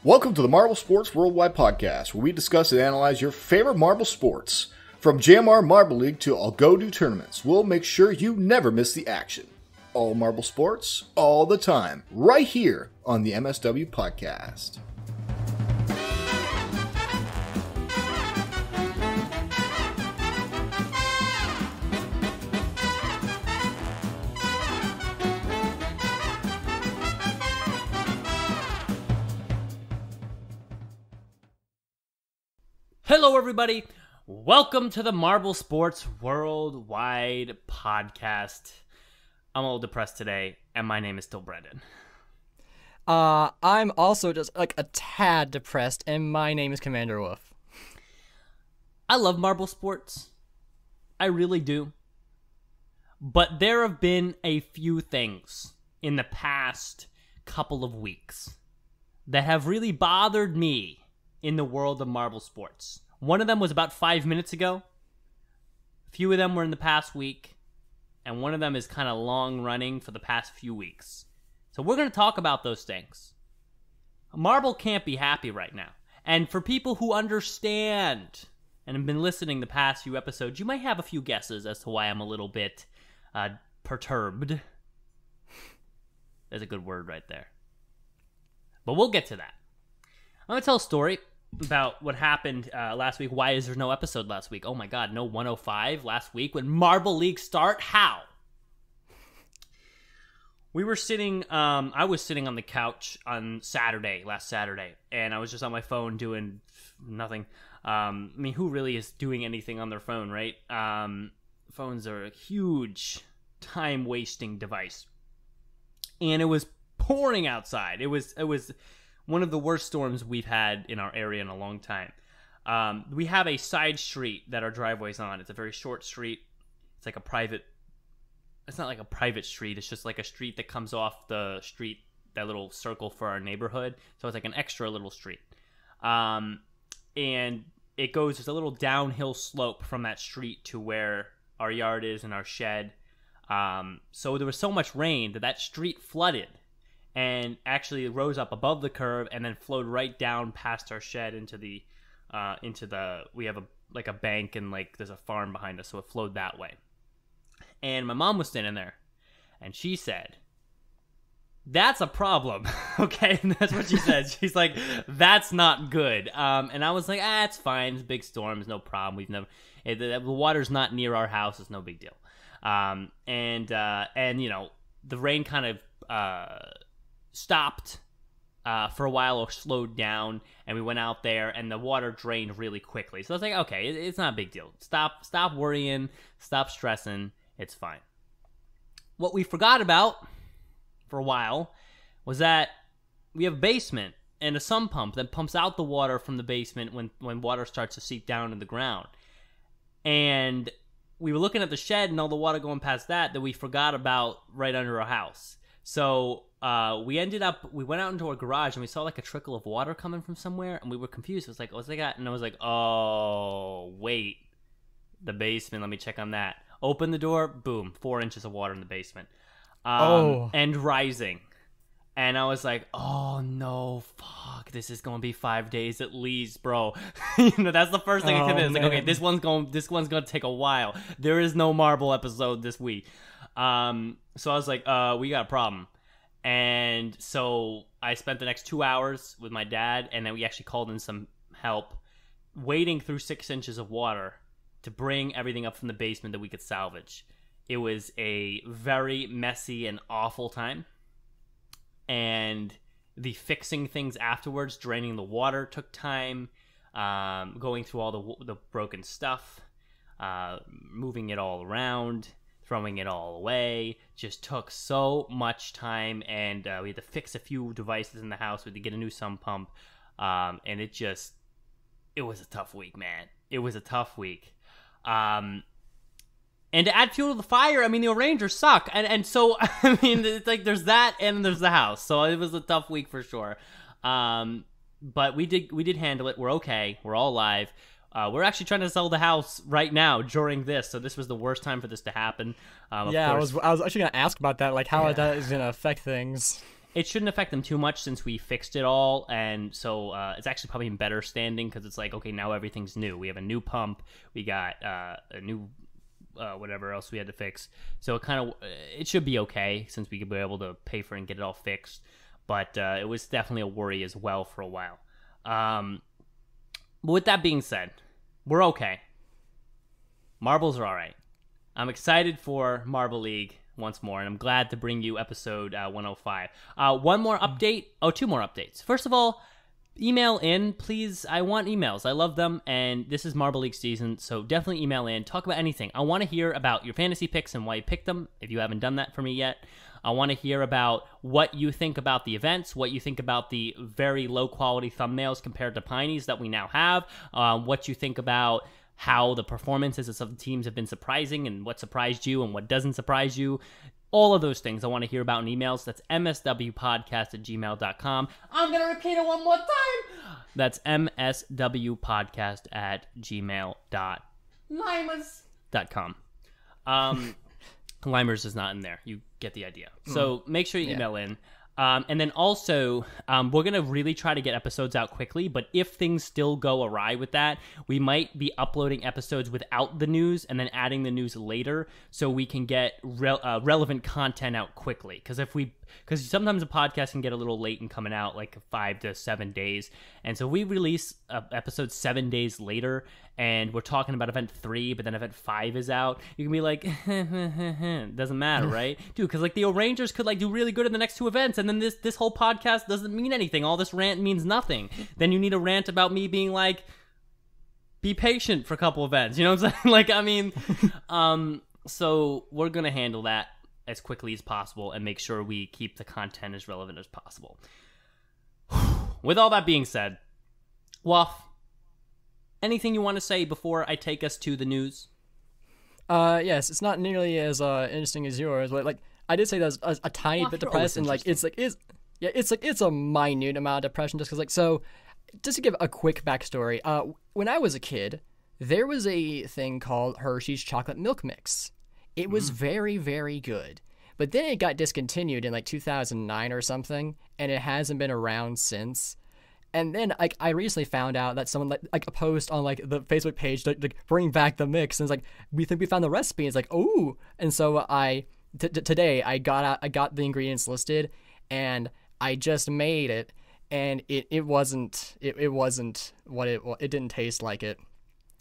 Welcome to the Marble Sports Worldwide Podcast, where we discuss and analyze your favorite marble sports. From JMR Marble League to All-Go-Do tournaments, we'll make sure you never miss the action. All marble sports, all the time, right here on the MSW Podcast. Hello, everybody. Welcome to the Marble Sports Worldwide Podcast. I'm a little depressed today, and my name is still Brendan. I'm also just like a tad depressed, and my name is Commander Wolf. I love marble sports. I really do. But there have been a few things in the past couple of weeks that have really bothered me in the world of marble sports. One of them was about 5 minutes ago. A few of them were in the past week. And one of them is kind of long running for the past few weeks. So we're going to talk about those things. Marble can't be happy right now. And for people who understand and have been listening the past few episodes, you might have a few guesses as to why I'm a little bit perturbed. There's a good word right there. But we'll get to that. I'm going to tell a story about what happened last week. Why is there no episode last week? Oh my god, no 105 last week when Marble League start? How? We were sitting, I was sitting on the couch on last Saturday, and I was just on my phone doing nothing. I mean, who really is doing anything on their phone, right? Phones are a huge time-wasting device. And it was pouring outside. It was one of the worst storms we've had in our area in a long time. We have a side street that our driveway's on. It's a very short street. It's like a private... It's not like a private street. It's just like a street that comes off the street, that little circle for our neighborhood. So it's like an extra little street. And it goes just a little downhill slope from that street to where our yard is and our shed. So there was so much rain that street flooded. And actually rose up above the curve and then flowed right down past our shed into the we have a bank and like there's a farm behind us, so it flowed that way. And my mom was standing there, and she said, "That's a problem." Okay, and that's what she said. She's like, "That's not good." And I was like, "It's fine. It's big storms, no problem. The water's not near our house. It's no big deal." And you know, the rain kind of stopped for a while or slowed down, and we went out there and the water drained really quickly. So I was like, okay, it's not a big deal. Stop worrying, stop stressing, it's fine. What we forgot about for a while was that we have a basement and a sump pump that pumps out the water from the basement when water starts to seep down in the ground. And we were looking at the shed and all the water going past that we forgot about right under our house. So we went out into our garage and we saw like a trickle of water coming from somewhere, and we were confused. It was like, what's that? And I was like, oh, wait, the basement. Let me check on that. Open the door, boom, 4 inches of water in the basement. And rising. And I was like, oh no, fuck, this is going to be 5 days at least, bro. You know, that's the first thing I came in. It's like, okay, this one's going to take a while. There is no marble episode this week. So I was like, we got a problem. And so I spent the next 2 hours with my dad, and then we actually called in some help, wading through 6 inches of water to bring everything up from the basement that we could salvage. It was a very messy and awful time. And the fixing things afterwards, draining the water, took time. Going through all the broken stuff, moving it all around, throwing it all away, just took so much time, and we had to fix a few devices in the house. We had to get a new sump pump, and it was a tough week, man. It was a tough week. And to add fuel to the fire, I mean, the Rangers suck, and so, I mean, it's like there's that, and there's the house, so it was a tough week for sure. But we did handle it. We're okay. We're all alive. We're actually trying to sell the house right now during this, so this was the worst time for this to happen. I was actually gonna ask about that, like how that is gonna affect things. it shouldn't affect them too much since we fixed it all, and so it's actually probably in better standing because it's like, okay, now everything's new. We have a new pump. We got a new whatever else we had to fix. So it should be okay since we could be able to pay for it and get it all fixed. But it was definitely a worry as well for a while. But with that being said, we're okay. Marbles are all right. I'm excited for Marble League once more, and I'm glad to bring you episode 105. One more update. Oh, two more updates. First of all, email in, please. I want emails. I love them, and this is Marble League season, so definitely email in. Talk about anything. I want to hear about your fantasy picks and why you picked them, if you haven't done that for me yet. I want to hear about what you think about the events, what you think about the very low-quality thumbnails compared to Pineys that we now have, what you think about how the performances of some teams have been surprising and what surprised you and what doesn't surprise you. All of those things I want to hear about in emails. That's mswpodcast@gmail.com. I'm going to repeat it one more time. That's mswpodcast@gmail.com. Limers is not in there. You get the idea. So make sure you email in. And then also, we're going to really try to get episodes out quickly, but if things still go awry with that, we might be uploading episodes without the news and then adding the news later so we can get relevant content out quickly. Because sometimes a podcast can get a little late in coming out, like 5 to 7 days. And so we release episodes 7 days later, and we're talking about event 3, but then event 5 is out. You can be like, doesn't matter, right? Dude, because like the Rangers could like do really good in the next 2 events, and then this whole podcast doesn't mean anything. All this rant means nothing. Then you need a rant about me being like, be patient for a couple events. You know what I'm saying? Like, I mean, so we're going to handle that as quickly as possible and make sure we keep the content as relevant as possible. With all that being said, Waff, anything you want to say before I take us to the news? Yes, it's not nearly as interesting as yours, but like I did say that I was a tiny bit depressed, and like it's a minute amount of depression just because like so. Just to give a quick backstory, when I was a kid, there was a thing called Hershey's Chocolate Milk Mix. It was very, very good. But then it got discontinued in like 2009 or something, and it hasn't been around since. And then like I recently found out that someone like a post on like the Facebook page to like bring back the mix, and it's like, we think we found the recipe. And it's like, oh, and so today I got the ingredients listed, and I just made it, and it wasn't what it didn't taste like it.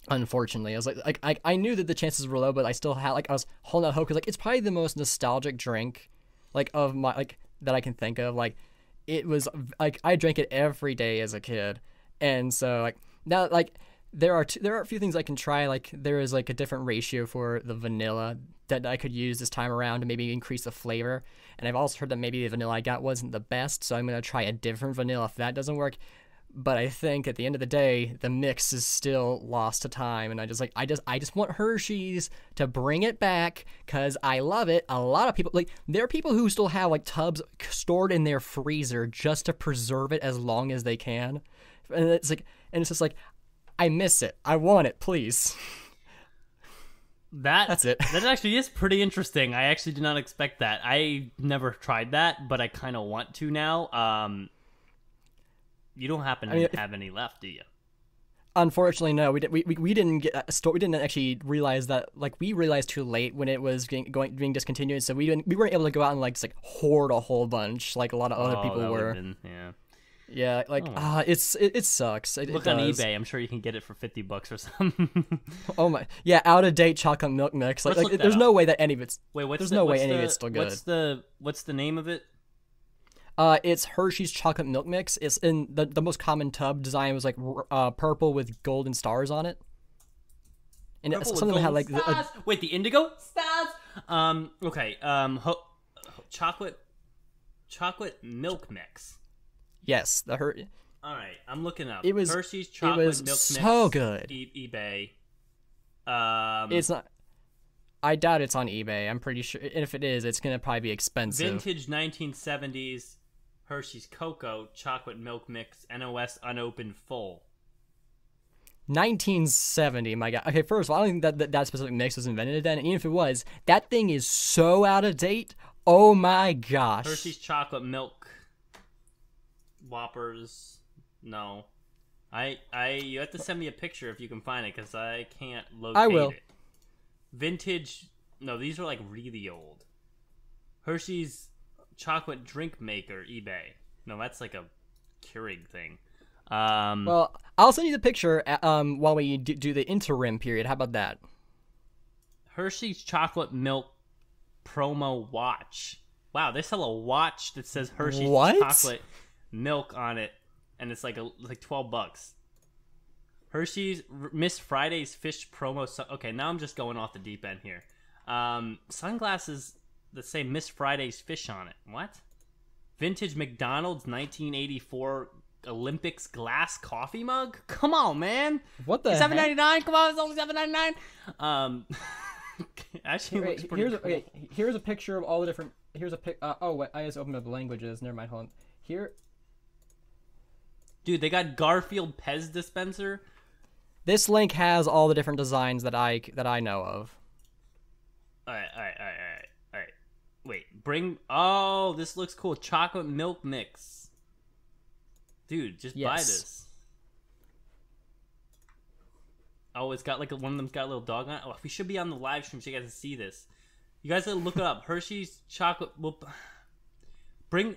Unfortunately, I was like I knew that the chances were low, but I still had I was holding out hope because like it's probably the most nostalgic drink like of my like that I can think of. Like it was like I drank it every day as a kid, and so like now like there are a few things I can try. Like there is like a different ratio for the vanilla that I could use this time around to maybe increase the flavor. And I've also heard that maybe the vanilla I got wasn't the best, so I'm gonna try a different vanilla if that doesn't work. But I think at the end of the day, the mix is still lost to time, and I just want Hershey's to bring it back because I love it. A lot of people like there are people who still have like tubs stored in their freezer just to preserve it as long as they can, and it's just like I miss it. I want it, please. That's it. That actually is pretty interesting. I actually did not expect that. I never tried that, but I kind of want to now. You don't happen to have any left, do you? Unfortunately, no. We didn't get a store. We didn't actually realize that. Like we realized too late when it was being discontinued. So we weren't able to go out and like just like hoard a whole bunch like a lot of other people were. Yeah, like it sucks. Look on eBay. I'm sure you can get it for $50 or something. Oh my, yeah, out of date chocolate milk mix. Like there's no way that any of it's. Wait, there's no way any of it's still good. What's the name of it? It's Hershey's Chocolate Milk Mix. It's in the most common tub design was like purple with golden stars on it. And it's something that had like wait, the indigo stars. Okay. Chocolate milk mix. Yes, All right, I'm looking up. It was Hershey's Chocolate Milk Mix. So good. eBay. It's not. I doubt it's on eBay. I'm pretty sure. And if it is, it's gonna probably be expensive. Vintage 1970s Hershey's Cocoa Chocolate Milk Mix, NOS unopened full. 1970, my God. Okay, first of all, I don't think that specific mix was invented then. And even if it was, that thing is so out of date. Oh my gosh. Hershey's Chocolate Milk Whoppers. No. You have to send me a picture if you can find it, because I can't locate I will. it. Vintage. No, these are like really old. Hershey's chocolate drink maker, eBay. No, that's like a Keurig thing. Well, I'll send you the picture while we do the interim period. How about that? Hershey's chocolate milk promo watch. Wow, they sell a watch that says Hershey's chocolate milk on it, and it's like $12. Hershey's Miss Friday's fish promo. Okay, now I'm just going off the deep end here. Sunglasses that say Miss Friday's fish on it. What? Vintage McDonald's 1984 Olympics glass coffee mug. Come on, man. What the $7.99? Come on, it's only $7.99. Actually, it looks pretty cool. Here's a picture of all the different. Here's a pic. Wait, I just opened up languages. Never mind. Hold on. Here. Dude, they got Garfield Pez dispenser. This link has all the different designs that I know of. All right. Wait, Oh, this looks cool. Chocolate milk mix. Dude, just buy this. Oh, it's got like one of them's got a little dog on it. Oh, we should be on the live stream so you guys can see this. You guys gotta look it up. Hershey's chocolate. Bring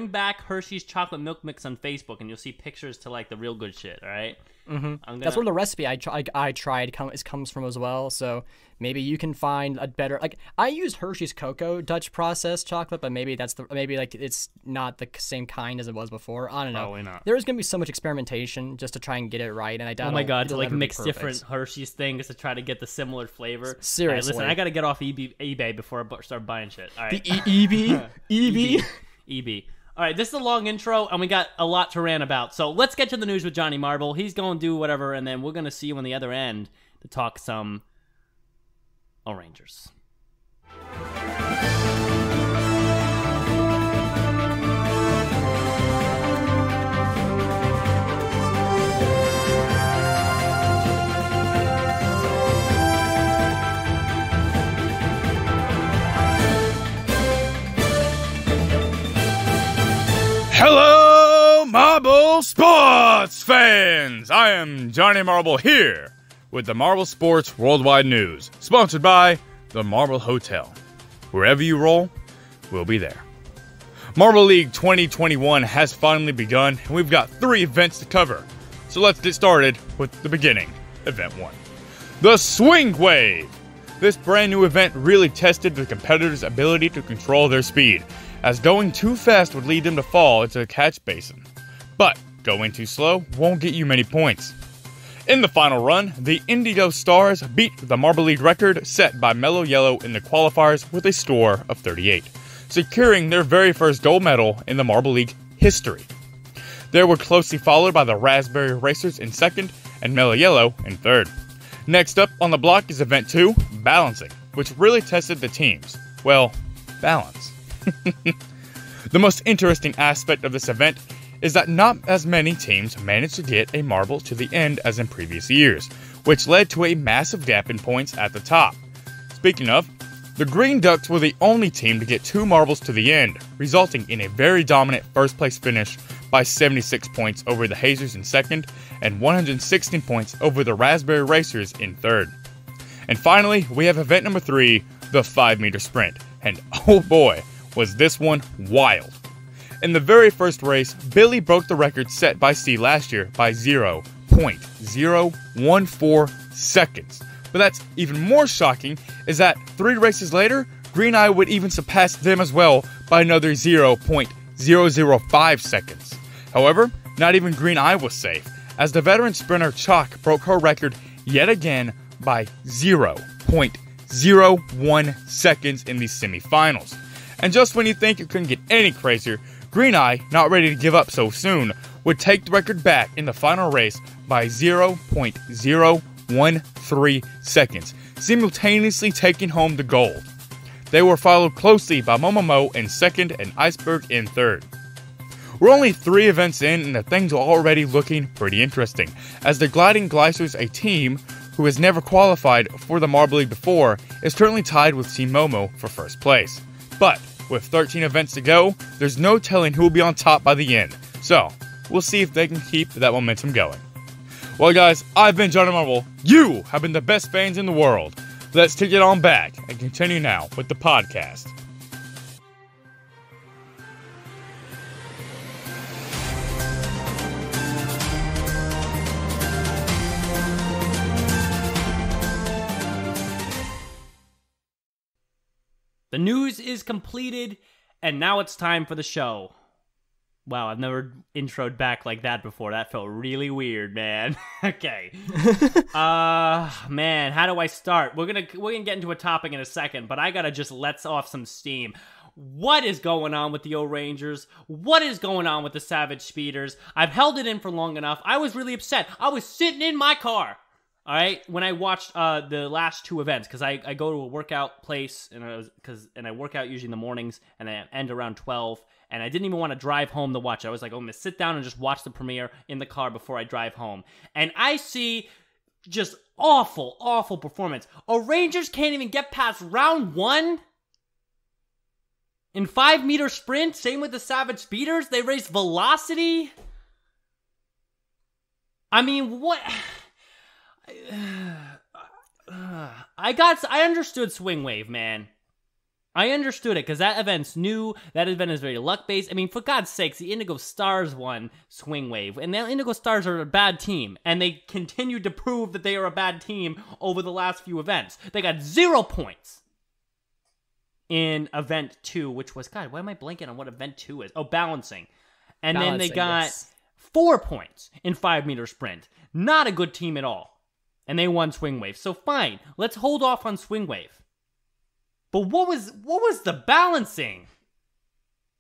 back Hershey's chocolate milk mix on Facebook, and you'll see pictures to like the real good shit. All right. Mm-hmm. That's where the recipe I tried comes from as well. So maybe you can find a better. Like I used Hershey's Cocoa Dutch processed chocolate, but maybe it's not the same kind as it was before. I don't know. Probably not. There's gonna be so much experimentation just to try and get it right, and I doubt. Oh my god, to like mix different Hershey's things to try to get the similar flavor. Seriously, right, listen, I gotta get off eBay before I start buying shit. All right, the EB. All right, this is a long intro, and we got a lot to rant about. So let's get to the news with Johnny Marble. He's going to do whatever, and then we're going to see you on the other end to talk some Rangers. Hello, Marble Sports fans! I am Johnny Marble here with the Marble Sports Worldwide News, sponsored by the Marble Hotel. Wherever you roll, we'll be there. Marble League 2021 has finally begun, and we've got 3 events to cover. So let's get started with the beginning, Event 1. The Swing Wave! This brand new event really tested the competitors' ability to control their speed, as going too fast would lead them to fall into a catch basin. But going too slow won't get you many points. In the final run, the Indigo Stars beat the Marble League record set by Mellow Yellow in the qualifiers with a score of 38, securing their very first gold medal in the Marble League history. They were closely followed by the Raspberry Racers in second and Mellow Yellow in third. Next up on the block is Event 2, Balancing, which really tested the teams. Well, balance. The most interesting aspect of this event is that not as many teams managed to get a marble to the end as in previous years, which led to a massive gap in points at the top. Speaking of, the Green Ducks were the only team to get 2 marbles to the end, resulting in a very dominant first place finish by 76 points over the Hazers in second and 116 points over the Raspberry Racers in third. And finally, we have event number 3, the 5-meter sprint, and oh boy, was this one wild. In the very first race, Billy broke the record set by C last year by 0.014 seconds. But that's even more shocking is that 3 races later, Green Eye would even surpass them as well by another 0.005 seconds. However, not even Green Eye was safe, as the veteran sprinter Chalk broke her record yet again by 0.01 seconds in the semifinals. And just when you think it couldn't get any crazier, Green Eye, not ready to give up so soon, would take the record back in the final race by 0.013 seconds, simultaneously taking home the gold. They were followed closely by Momomo in second and Iceberg in third. We're only 3 events in and the things are already looking pretty interesting, as the Gliding Glycers, a team who has never qualified for the Marble League before, is currently tied with Team Momo for first place. But with 13 events to go, there's no telling who will be on top by the end. So, we'll see if they can keep that momentum going. Well, guys, I've been Johnny Marble. You have been the best fans in the world. Let's take it on back and continue now with the podcast. The news is completed, and now it's time for the show. Wow, I've never introed back like that before. That felt really weird, man. Okay. Man, how do I start? We're gonna get into a topic in a second, but I gotta just let off some steam. What is going on with the O-Rangers? What is going on with the Savage Speeders? I've held it in for long enough. I was really upset. I was sitting in my car. All right, when I watched the last two events, because I go to a workout place, and I work out usually in the mornings, and I end around 12, and I didn't even want to drive home to watch it. I was like, I'm going to sit down and just watch the premiere in the car before I drive home. And I see just awful, awful performance. Rangers can't even get past round 1 in 5-meter sprint. Same with the Savage Speeders. They race velocity. I mean, what... I understood Swing Wave, man. I understood it because that event's new. That event is very luck-based. I mean, for God's sakes, the Indigo Stars won Swing Wave, and the Indigo Stars are a bad team, and they continued to prove that they are a bad team over the last few events. They got 0 points in event 2, which was, God, why am I blanking on what event 2 is? Oh, balancing. And then they got 4 points in 5-meter sprint. Not a good team at all. And they won Swing Wave. So fine, let's hold off on Swing Wave. But what was the balancing?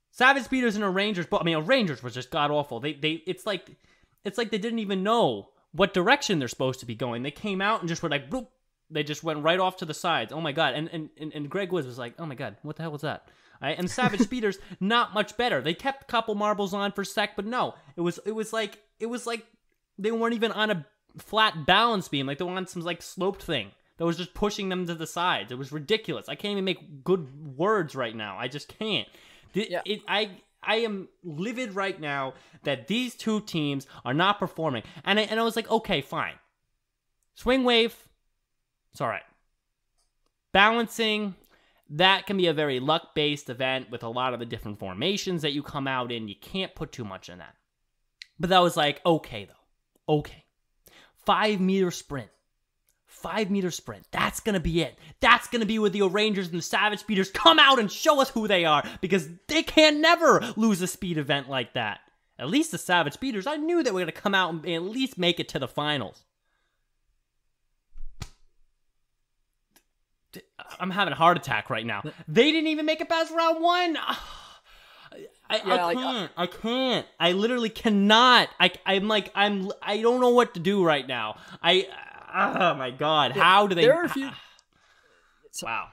Savage Speeders and Rangers, but I mean, Rangers was just god awful. It's like they didn't even know what direction they're supposed to be going. They came out and just were like, bloop. They just went right off to the sides. Oh my god! And Greg Woods was like, oh my god, what the hell was that? Right? And Savage Speeders not much better. They kept a couple marbles on for a sec, but no, it was like they weren't even on a flat balance beam, like they were on some like sloped thing that was just pushing them to the sides. It was ridiculous. I can't even make good words right now. I just can't. I am livid right now that these two teams are not performing. And I was like, okay, fine. Swing Wave, it's all right. Balancing, that can be a very luck-based event with a lot of the different formations that you come out in. You can't put too much in that. But that was like, okay, though. Okay. 5-meter sprint. 5-meter sprint. That's going to be it. That's going to be where the Rangers and the Savage Speeders come out and show us who they are, because they can never lose a speed event like that. At least the Savage Speeders, I knew they were going to come out and at least make it to the finals. I'm having a heart attack right now. They didn't even make it past round 1. I can't. I literally cannot. I don't know what to do right now. Oh my god. How do they? There are a few. Wow.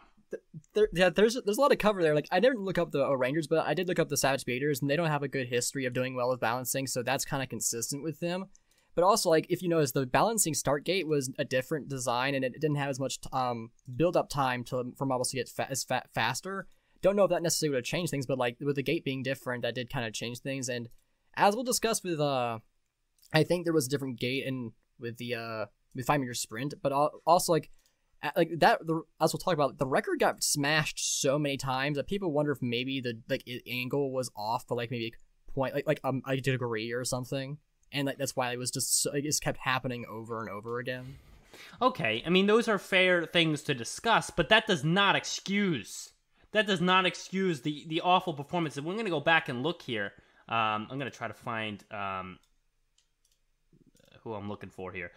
There's a lot of cover there. Like, I didn't look up the Rangers, but I did look up the Savage Speeders, and they don't have a good history of doing well with balancing, so that's kind of consistent with them. But also, like, if you notice, the balancing start gate was a different design, and it didn't have as much build-up time for marbles to get faster. Don't know if that necessarily would have changed things, but like with the gate being different, that did kind of change things. And as we'll discuss with, I think there was a different gate with 5-meter sprint, but also like that. As we'll talk about, the record got smashed so many times that people wonder if maybe the angle was off for like maybe a degree or something, and like that's why it was it just kept happening over and over again. Okay, I mean those are fair things to discuss, but that does not excuse. That does not excuse the awful performance. And we're going to go back and look here. I'm going to try to find who I'm looking for here.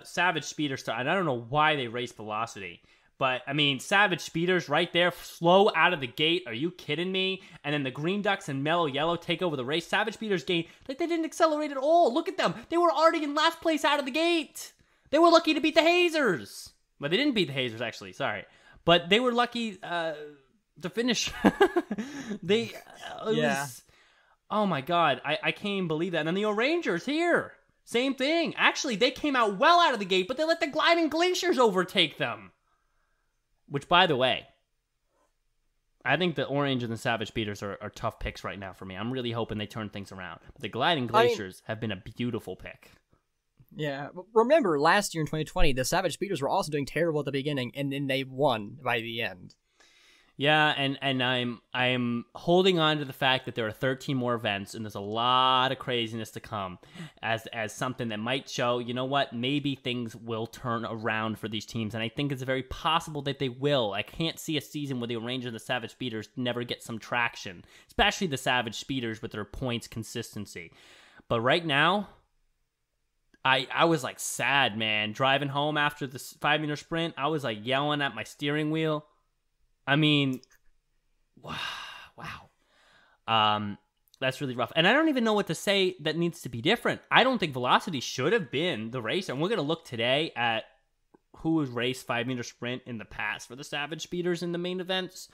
Savage Speeders. And I don't know why they race velocity. But, I mean, Savage Speeders right there, slow out of the gate. Are you kidding me? And then the Green Ducks and Mellow Yellow take over the race. Savage Speeders gain. Like, they didn't accelerate at all. Look at them. They were already in last place out of the gate. They were lucky to beat the Hazers. But they didn't beat the Hazers, actually. Sorry. But they were lucky to finish. Oh my god, I can't even believe that. And then the Rangers here, same thing. Actually, they came out well out of the gate, but they let the Gliding Glaciers overtake them. Which, by the way, I think the Orange and the Savage Speeders are tough picks right now for me. I'm really hoping they turn things around. But the Gliding Glaciers have been a beautiful pick. Yeah, remember last year in 2020, the Savage Speeders were also doing terrible at the beginning, and then they won by the end. Yeah, and I'm holding on to the fact that there are 13 more events, and there's a lot of craziness to come as something that might show, you know what, maybe things will turn around for these teams, and I think it's very possible that they will. I can't see a season where the Orange and the Savage Speeders never get some traction, especially the Savage Speeders with their points consistency. But right now, I was like sad, man. Driving home after the 5-meter sprint, I was like yelling at my steering wheel. I mean, wow. That's really rough. And I don't even know what to say that needs to be different. I don't think Velocity should have been the racer. And we're going to look today at who has raced 5-meter sprint in the past for the Savage Speeders in the main events.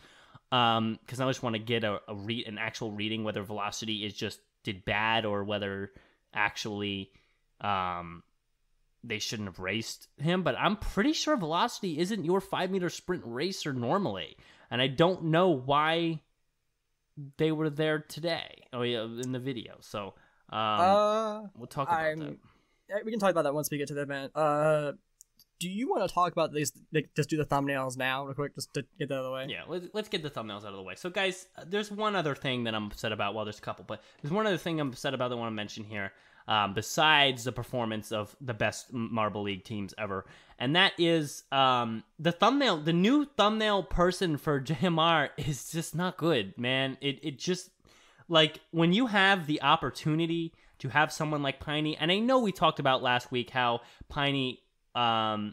Because I just want to get an actual reading whether Velocity is just did bad or whether actually they shouldn't have raced him, but I'm pretty sure Velocity isn't your 5-meter sprint racer normally, and I don't know why they were there today. Oh yeah, in the video. So we'll talk about that. We can talk about that once we get to the event. Do you want to talk about these? Like, just do the thumbnails now, real quick, just to get that out of the way. Yeah, let's get the thumbnails out of the way. So, guys, there's one other thing that I'm upset about. Well, there's a couple, but there's one other thing I'm upset about that I want to mention here. Besides the performance of the best Marble League teams ever. And that is the thumbnail. The new thumbnail person for JMR is just not good, man. It just, like, when you have the opportunity to have someone like Piney, and I know we talked about last week how Piney, I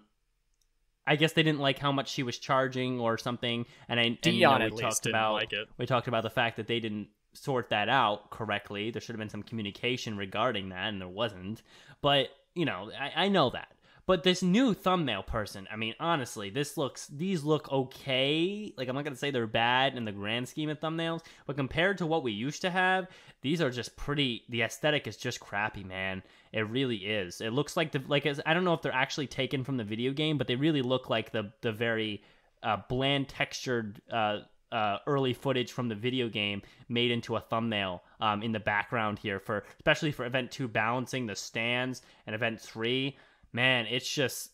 guess they didn't like how much she was charging or something. And Dion we at least talked didn't about like it. We talked about the fact that they didn't sort that out correctly. There should have been some communication regarding that, and there wasn't. But, you know, I know that. But this new thumbnail person, I mean, honestly, these look okay. Like, I'm not going to say they're bad in the grand scheme of thumbnails, but compared to what we used to have, these are just pretty, the aesthetic is just crappy, man. It really is. It looks like, I don't know if they're actually taken from the video game, but they really look like the very bland textured early footage from the video game made into a thumbnail in the background here, especially for Event 2 balancing the stands, and Event 3. Man, it's just,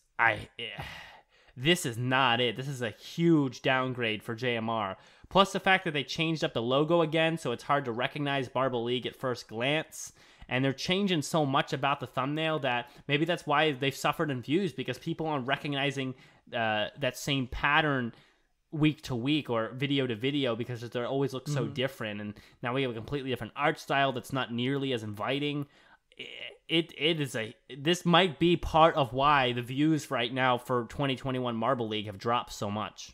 this is not it. This is a huge downgrade for JMR. Plus the fact that they changed up the logo again, so it's hard to recognize Marble League at first glance. And they're changing so much about the thumbnail that maybe that's why they've suffered in views, because people aren't recognizing that same pattern week to week or video to video, because they always look so different. And now we have a completely different art style that's not nearly as inviting. This might be part of why the views right now for 2021 Marble League have dropped so much.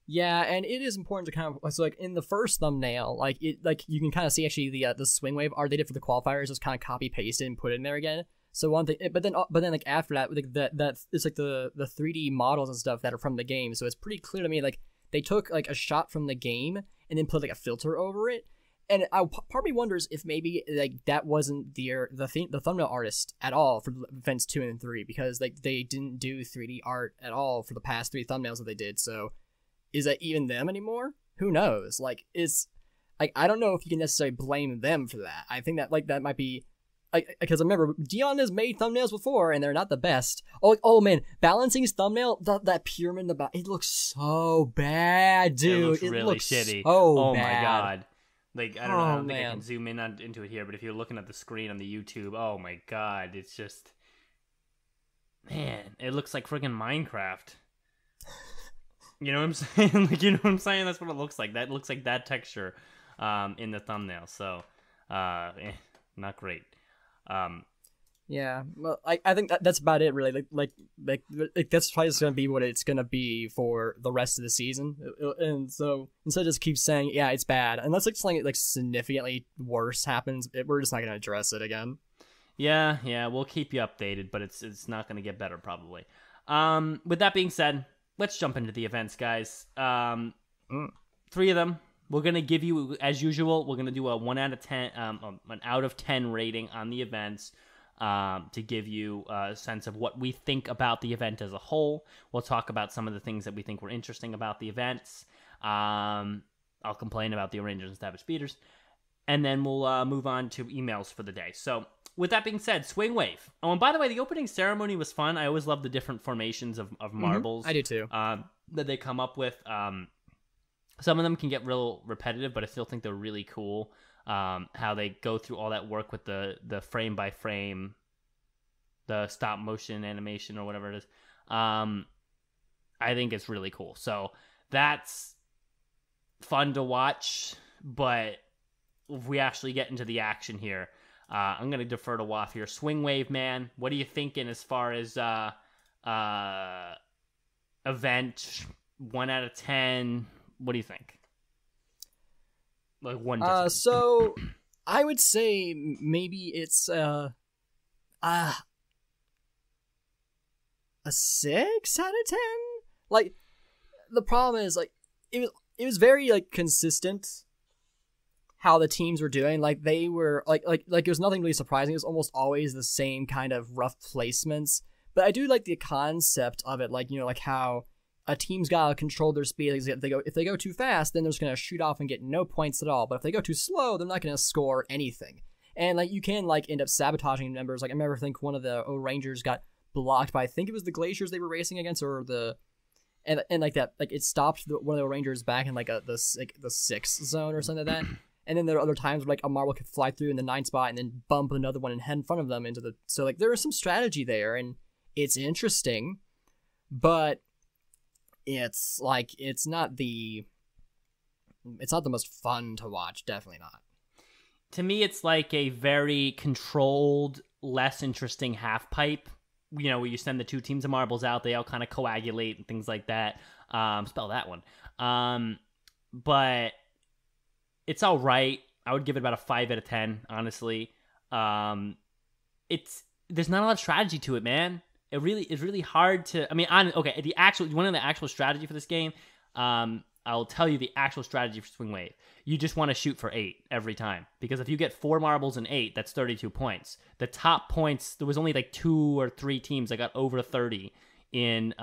Yeah, and it is important to kind of, so like in the first thumbnail, like you can kind of see actually the swing wave art they did for the qualifiers, just kind of copy pasted and put it in there again. So one thing, but then like after that, like that it's like the 3D models and stuff that are from the game. So it's pretty clear to me like they took like a shot from the game and then put like a filter over it. And part of me wonders if maybe like that wasn't the thumbnail artist at all for events 2 and 3, because like they didn't do 3D art at all for the past 3 thumbnails that they did. So is that even them anymore? Who knows? Like, I don't know if you can necessarily blame them for that. I think that like that might be, because I remember Dion has made thumbnails before and they're not the best. Oh man, Balancing's thumbnail, that pyramid in the back, it looks so bad, dude. It looks really shitty. Oh bad. My god. Like, I don't think I can zoom in into it here, but if you're looking at the screen on the YouTube, oh my god, it's just, man, it looks like friggin' Minecraft. You know what I'm saying? Like, you know what I'm saying? That's what it looks like. That looks like that texture in the thumbnail. So, not great. Yeah, well, I think that's about it, really. Like that's probably just gonna be what it's gonna be for the rest of the season. And so instead of just keep saying, yeah, it's bad, unless like something like significantly worse happens, we're just not gonna address it again. Yeah, we'll keep you updated, but it's not gonna get better probably. With that being said, let's jump into the events, guys. 3 of them. We're going to give you, as usual, we're going to do a 1 out of 10, an out of 10 rating on the events to give you a sense of what we think about the event as a whole. We'll talk about some of the things that we think were interesting about the events. I'll complain about the Rangers and Savage Speeders, and then we'll move on to emails for the day. So with that being said, Swing Wave. Oh, and by the way, the opening ceremony was fun. I always love the different formations of marbles. I do too. That they come up with. Some of them can get real repetitive, but I still think they're really cool. How they go through all that work with the frame by frame, the stop motion animation or whatever it is. I think it's really cool. So that's fun to watch, but if we actually get into the action here, I'm going to defer to Waff here. Swing Wave, man, what are you thinking as far as event 1 out of 10? What do you think? Like 1 to 10. So I would say maybe it's a 6 out of 10. Like, the problem is, like, it was very, like, consistent how the teams were doing. Like, they were like it was nothing really surprising. It was almost always the same kind of rough placements. But I do like the concept of it, like, you know, like how a team's gotta control their speed. Like, if they go too fast, then they're just gonna shoot off and get no points at all. But if they go too slow, they're not gonna score anything. And like, you can like end up sabotaging members. Like, I remember, I think one of the Rangers got blocked by, I think it was the Glaciers they were racing against, or the and like that, like it stopped one of the Rangers back in like the 6th zone or something like that. And then there are other times where like a marble could fly through in the 9th spot and then bump another one and head in front of them into the. So like there is some strategy there, and it's interesting, but it's like it's not the most fun to watch. Definitely not. To me, it's like a very controlled, less interesting half pipe. You know, where you send the two teams of marbles out, they all kind of coagulate and things like that. Spell that one. But it's all right. I would give it about a 5 out of 10, honestly. There's not a lot of strategy to it, man. It's really hard to. I mean, one of the actual strategy for this game. I'll tell you the actual strategy for Swing Wave. You just want to shoot for 8 every time, because if you get 4 marbles and 8, that's 32 points. The top points, there was only like 2 or 3 teams that got over 30 in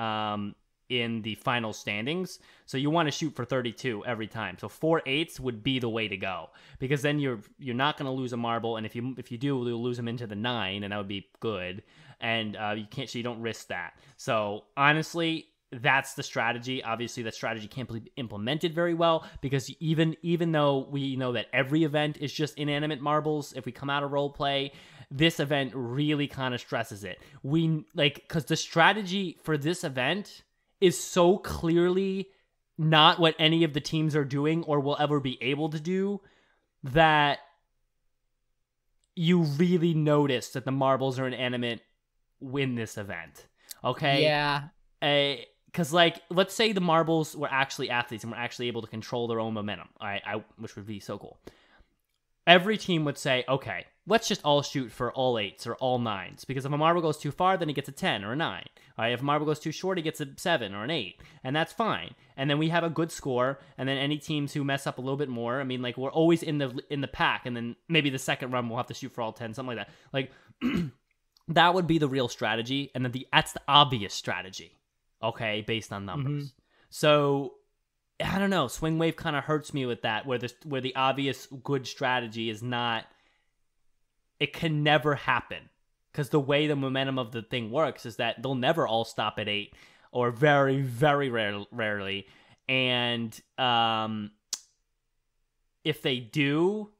the final standings. So you want to shoot for 32 every time. So 4 8s would be the way to go, because then you're not going to lose a marble, and if you do, you'll lose them into the 9, and that would be good. And you don't risk that. So honestly, that's the strategy. Obviously, that strategy can't be implemented very well, because even though we know that every event is just inanimate marbles, if we come out of role play, this event really kind of stresses it. Because the strategy for this event is so clearly not what any of the teams are doing or will ever be able to do, that you really notice that the marbles are inanimate win this event. Okay? Yeah. Because, like, let's say the marbles were actually athletes and were actually able to control their own momentum, all right, which would be so cool. Every team would say, okay, let's just all shoot for all 8s or all 9s, because if a marble goes too far, then he gets a 10 or a 9. All right, if a marble goes too short, he gets a 7 or an 8, and that's fine. And then we have a good score, and then any teams who mess up a little bit more, I mean, like, we're always in the pack, and then maybe the second run we'll have to shoot for all 10, something like that. Like, that would be the real strategy, and then that's the obvious strategy. Okay, based on numbers. Mm-hmm. So, I don't know. Swing Wave kind of hurts me with that, where the obvious good strategy is not. It can never happen, because the way the momentum of the thing works is that they'll never all stop at 8, or very, very rarely. And if they do,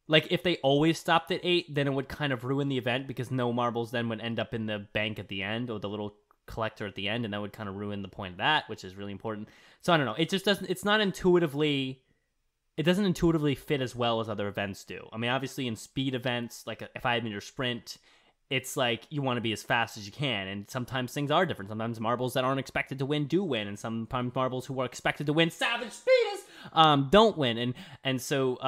like if they always stopped at 8, then it would kind of ruin the event, because no marbles then would end up in the bank at the end, or the little collector at the end, and that would kind of ruin the point of that, which is really important. So I don't know, it just doesn't, it doesn't intuitively fit as well as other events do. I mean, obviously in speed events, like a 5-meter sprint, it's like you want to be as fast as you can, and sometimes things are different. Sometimes marbles that aren't expected to win do win, and sometimes marbles who are expected to win, Savage Speeders, don't win, and so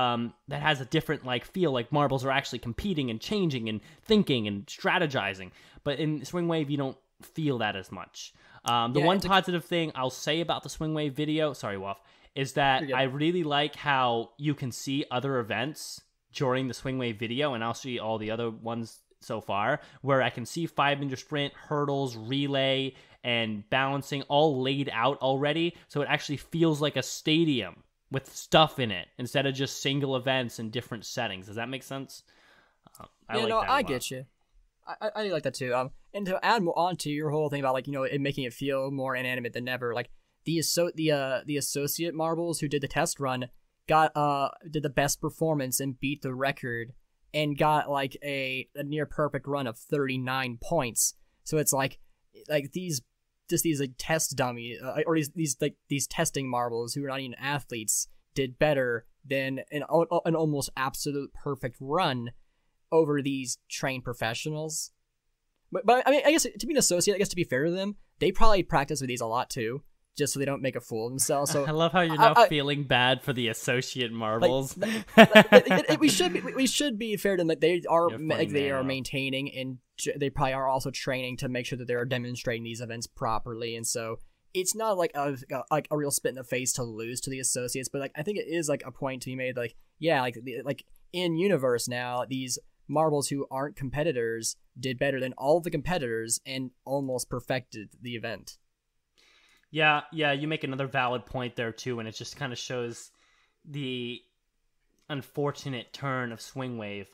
that has a different like feel. Like marbles are actually competing and changing and thinking and strategizing, but in Swing Wave you don't feel that as much. One positive thing I'll say about the Swing Wave video, sorry Waff, is that I really like how you can see other events during the Swing Wave video, and I'll see all the other ones so far, where I can see 5-meter sprint, hurdles, relay, and balancing all laid out already, so it actually feels like a stadium with stuff in it instead of just single events in different settings. Does that make sense? I get you. I like that too. And to add more on to your whole thing about like, it making it feel more inanimate than ever, like the associate marbles who did the test run did the best performance and beat the record and got like a near perfect run of 39 points. So it's like these like test dummy or these testing marbles who are not even athletes did better than an almost absolute perfect run over these trained professionals. But I mean, I guess to be an associate, I guess to be fair to them, they probably practice with these a lot too, just so they don't make a fool of themselves. So I love how you're now feeling bad for the associate marbles. We should be fair to them that they are maintaining, and they probably are also training to make sure that they are demonstrating these events properly. And so it's not like a real spit in the face to lose to the associates, but like I think it is like a point to be made. Like like in universe now, these marbles who aren't competitors did better than all the competitors and almost perfected the event. Yeah, you make another valid point there too, and it just kind of shows the unfortunate turn of Swing Wave.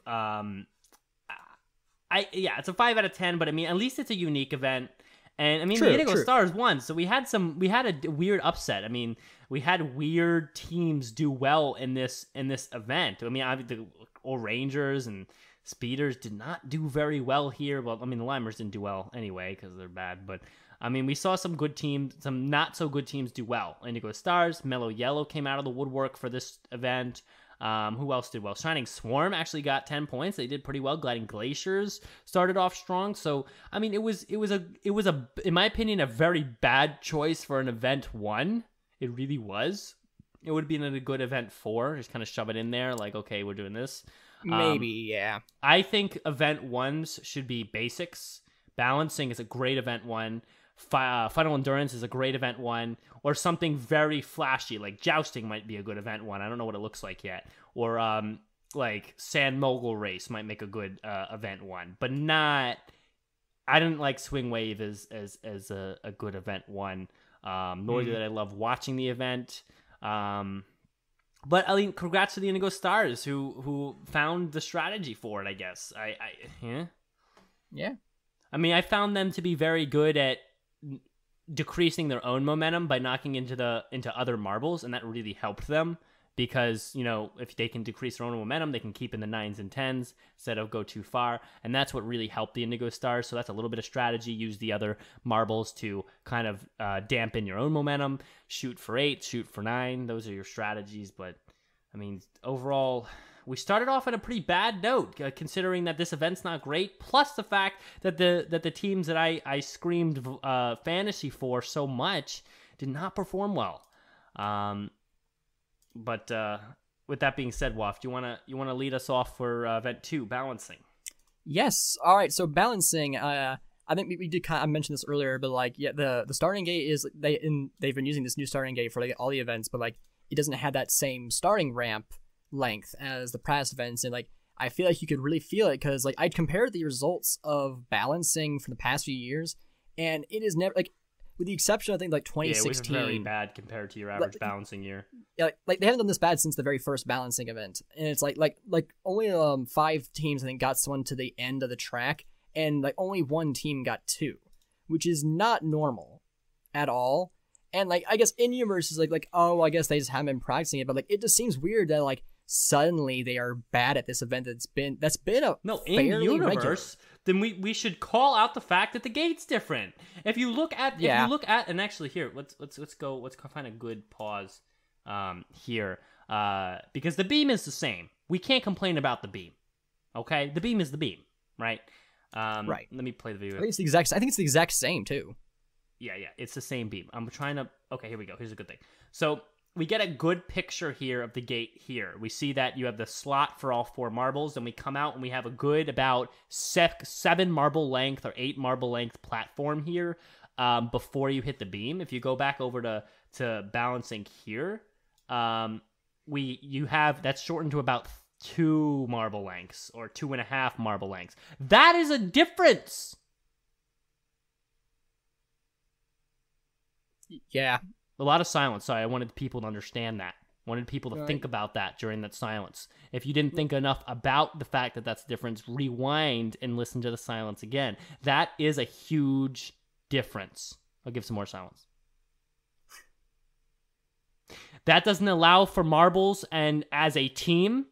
It's a 5 out of 10, but I mean, at least it's a unique event. And I mean, the Indigo Stars won, so we had a weird upset. I mean, we had weird teams do well in this event. I mean, the Rangers and Speeders did not do very well here. Well, I mean, the Limers didn't do well anyway because they're bad. But I mean, we saw some good teams, some not so good teams do well. Indigo Stars, Mellow Yellow came out of the woodwork for this event. Who else did well? Shining Swarm actually got 10 points. They did pretty well. Gliding Glaciers started off strong. So I mean, it was in my opinion a very bad choice for an event 1. It really was. It would have been a good event 4. Just kind of shove it in there, like, okay, we're doing this. Maybe, yeah. I think event 1s should be basics. Balancing is a great event 1. Final Endurance is a great event 1, or something very flashy like Jousting might be a good event 1. I don't know what it looks like yet. Or like Sand Mogul Race might make a good event 1, but not. I didn't like Swing Wave as a good event 1. Nor did I love watching the event. But I mean, congrats to the Indigo Stars who found the strategy for it. I guess yeah. I mean, I found them to be very good at decreasing their own momentum by knocking into other marbles, and that really helped them because, if they can decrease their own momentum, they can keep in the 9s and 10s instead of go too far, and that's what really helped the Indigo Stars. So that's a little bit of strategy. Use the other marbles to kind of dampen your own momentum. Shoot for 8, shoot for 9. Those are your strategies. But I mean, overall, we started off on a pretty bad note, considering that this event's not great, plus the fact that the teams that I screamed fantasy for so much did not perform well. But with that being said, Waff, do you wanna lead us off for event 2, balancing? Yes. All right. So balancing, I think we did kind of mention this earlier, but like, yeah, the starting gate is they've been using this new starting gate for like all the events, but like it doesn't have that same starting ramp length as the past events, and like I feel like you could really feel it because like I compared the results of balancing for the past few years, and it is never like, with the exception I think like 2016. Yeah, it was very bad compared to your average balancing year. Yeah, like they haven't done this bad since the very first balancing event, and it's like only 5 teams I think got someone to the end of the track, and like only 1 team got 2, which is not normal at all. And like I guess in universe is like oh, I guess they just haven't been practicing it, but like it just seems weird that like suddenly they are bad at this event that's been in universe regular. Then we should call out the fact that the gate's different. If you look at and actually here let's find a good pause here because the beam is the same. We can't complain about the beam. Okay, the beam is the beam, right? Right. Let me play the video. I think it's the exact same too. Yeah, it's the same beam. I'm trying to. Okay, here we go. Here's a good thing. So we get a good picture here of the gate here. We see that you have the slot for all 4 marbles, and we come out and we have a good about 7 marble length or 8 marble length platform here before you hit the beam. If you go back over to balancing here, you have that's shortened to about 2 marble lengths or 2.5 marble lengths. That is a difference. Yeah. A lot of silence. Sorry, I wanted people to understand that. I wanted people to think about that during that silence. If you didn't think enough about the fact that that's the difference, rewind and listen to the silence again. That is a huge difference. I'll give some more silence. That doesn't allow for marbles and as a team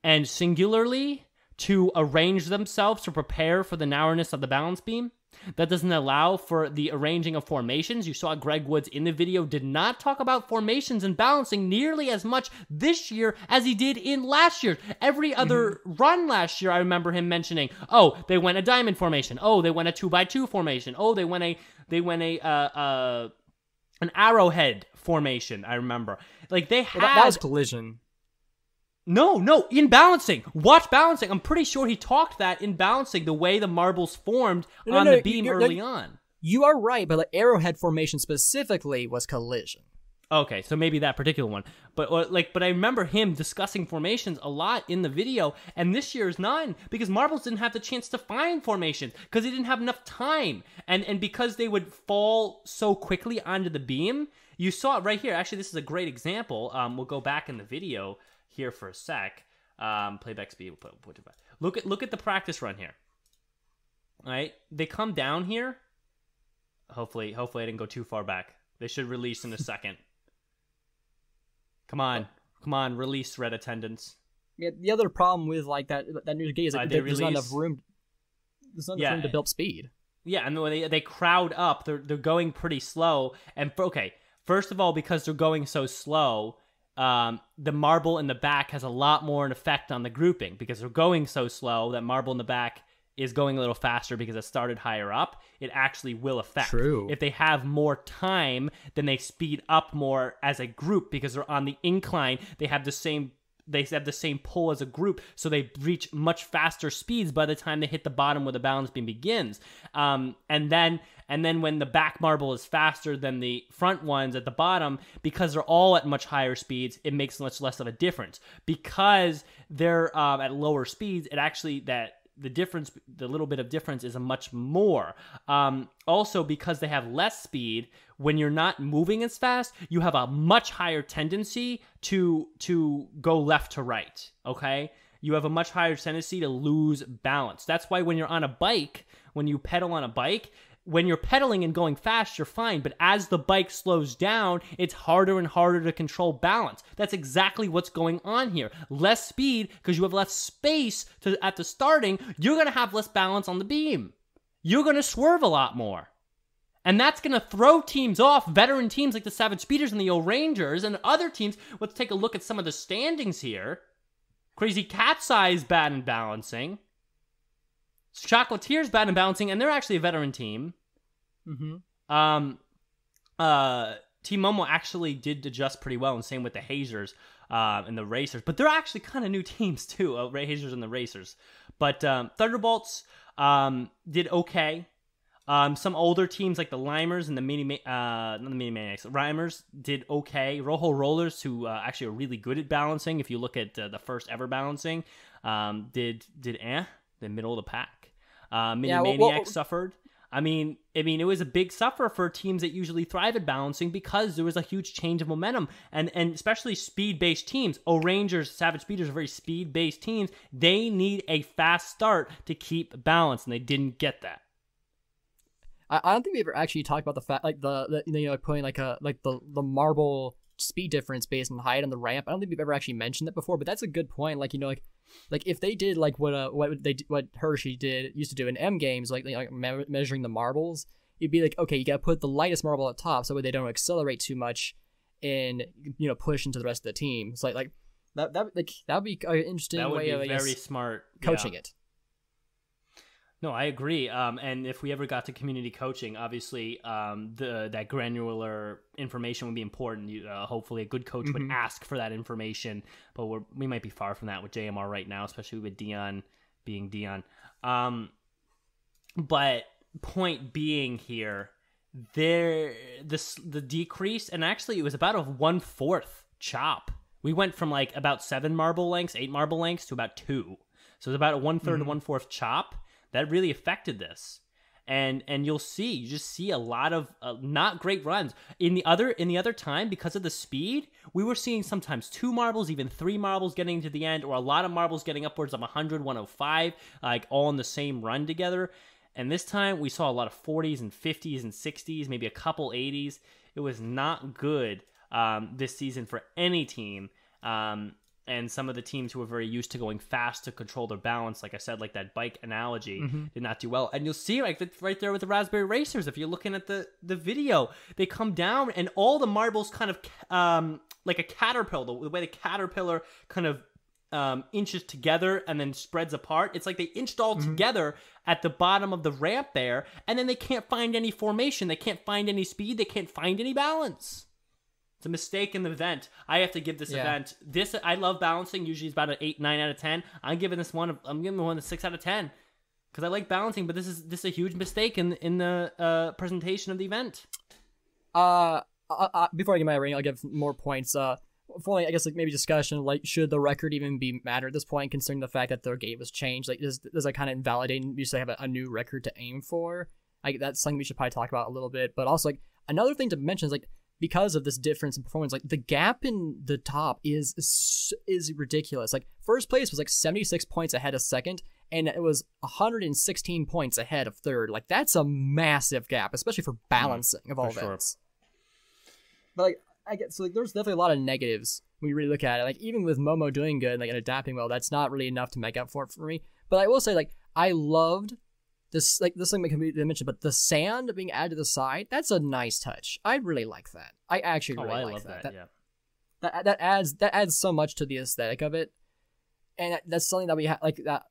and singularly to arrange themselves to prepare for the narrowness of the balance beam. That doesn't allow for the arranging of formations. You saw Greg Woods in the video did not talk about formations and balancing nearly as much this year as he did in last year. Every other run last year, I remember him mentioning, oh, they went a diamond formation. Oh, they went a 2x2 formation. Oh, they went an arrowhead formation. I remember, like they had that was collision. No, in balancing. Watch balancing. I'm pretty sure he talked that in balancing, the way the marbles formed on the beam early on. You are right, but like arrowhead formation specifically was collision. Okay, so maybe that particular one. But I remember him discussing formations a lot in the video, and this year's none, because marbles didn't have the chance to find formations, because they didn't have enough time. And because they would fall so quickly onto the beam, you saw it right here. Actually, this is a great example. We'll go back in the video here for a sec. Playback speed. We'll put it back. Look at the practice run here. All right, they come down here. Hopefully I didn't go too far back. They should release in a second. Come on, release red attendance. Yeah, the other problem with like that new gate is like there's not enough room. There's not enough room to build up speed. Yeah, and they crowd up. They're going pretty slow. And first of all, because they're going so slow, the marble in the back has a lot more an effect on the grouping because they're going so slow. That marble in the back is going a little faster because it started higher up. It actually will affect. True. If they have more time, then they speed up more as a group because they're on the incline. They have the same pull as a group, so they reach much faster speeds by the time they hit the bottom where the balance beam begins. And then when the back marble is faster than the front ones at the bottom, because they're all at much higher speeds, it makes much less of a difference. Because they're at lower speeds, it actually the little bit of difference is a much more. Also, because they have less speed, when you're not moving as fast, you have a much higher tendency to go left to right, okay? You have a much higher tendency to lose balance. That's why when you're on a bike, when you pedal on a bike, when you're pedaling and going fast, you're fine. But as the bike slows down, it's harder and harder to control balance. That's exactly what's going on here. Less speed, because you have less space at the starting, you're going to have less balance on the beam. You're going to swerve a lot more. And that's going to throw teams off, veteran teams like the Savage Speeders and the O'Rangers and other teams. Let's take a look at some of the standings here. Crazy Cat's Eye is bad in balancing. Chocolatier's bad in balancing, and they're actually a veteran team. Mm-hmm. Team Momo actually did adjust pretty well, and same with the Hazers and the Racers. But they're actually kind of new teams too, Hazers and the Racers. But Thunderbolts did okay. Some older teams like the Limers and the not the Mini Maniacs, Rimers did okay. Rojo Rollers, who actually are really good at balancing, if you look at the first ever balancing, did the middle of the pack. Mini Maniacs suffered. I mean, it was a big suffer for teams that usually thrive at balancing because there was a huge change of momentum, and especially speed-based teams. O'Rangers, Savage Speeders are very speed-based teams. They need a fast start to keep balance, and they didn't get that. I don't think we ever actually talked about the fact, like putting the marble speed difference based on height on the ramp. I don't think we've ever actually mentioned that before, but that's a good point. Like if they did like what Hershey used to do in M games, like measuring the marbles, you'd be like, okay, you got to put the lightest marble at top so they don't accelerate too much and push into the rest of the team. It's like that would be an interesting way of very smart coaching it. No, I agree. And if we ever got to community coaching, obviously that granular information would be important. Hopefully a good coach would ask for that information, but we might be far from that with JMR right now, especially with Dion being Dion. But point being here, the decrease, and actually it was about a 1/4 chop We went from like about 8 marble lengths to about 2. So it's about a 1/3 to 1/4 chop. That really affected this. And you just see a lot of not great runs. In the other time, because of the speed, we were seeing sometimes 2 marbles, even 3 marbles getting to the end, or a lot of marbles getting upwards of 100, 105, like all in the same run together. And this time we saw a lot of 40s and 50s and 60s, maybe a couple 80s. It was not good this season for any team. And some of the teams who are very used to going fast to control their balance, like I said, like that bike analogy, did not do well. And you'll see like right there with the Raspberry Racers, if you're looking at the video, they come down and all the marbles kind of like a caterpillar, the way the caterpillar kind of inches together and then spreads apart. It's like they inched all together at the bottom of the ramp there, and then they can't find any formation. They can't find any speed. They can't find any balance. It's a mistake in the event. I have to give this event. I love balancing. Usually it's about an 8, 9 out of 10. I'm giving one a 6 out of 10 because I like balancing. But this is a huge mistake in the presentation of the event. Before I get my rating, I'll give more points. For I guess like maybe discussion like should the record even be matter at this point, considering the fact that their gate was changed? Like does that kind of invalidate and usually have a new record to aim for? That's something we should probably talk about a little bit. But also like another thing to mention is like, because of this difference in performance, like the gap in the top is ridiculous. Like first place was like 76 points ahead of second, and it was 116 points ahead of third. Like that's a massive gap, especially for balancing of all events. But like I get so like there's definitely a lot of negatives when you really look at it. Like even with Momo doing good and adapting well, that's not really enough to make up for it for me. But I will say like I loved this thing that can be mentioned, but the sand being added to the side, that's a nice touch. I really like that. I actually really like that. That adds so much to the aesthetic of it, and that's something that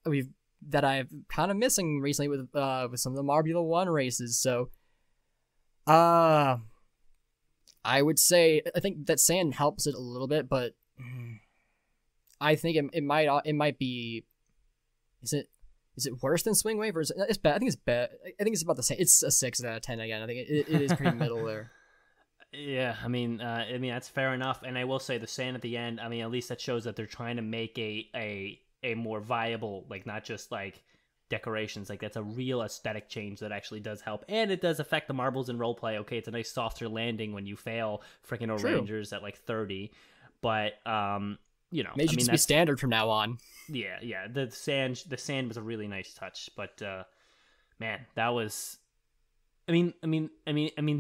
we that I'm kind of missing recently with some of the Marbula 1 races. So, I would say I think that sand helps it a little bit, but I think it might be. Is it worse than Swing Wave, or is it's bad? I think it's bad. I think it's about the same. It's a 6 out of 10 again. I think it is pretty middle there. Yeah, I mean that's fair enough. And I will say the sand at the end. I mean, at least that shows that they're trying to make a more viable, like not just like decorations. Like that's a real aesthetic change that actually does help, and it does affect the marbles in roleplay. Okay, it's a nice softer landing when you fail freaking Rangers at like 30, but maybe it should be standard from now on. Yeah. The sand was a really nice touch, but man, that was. I mean,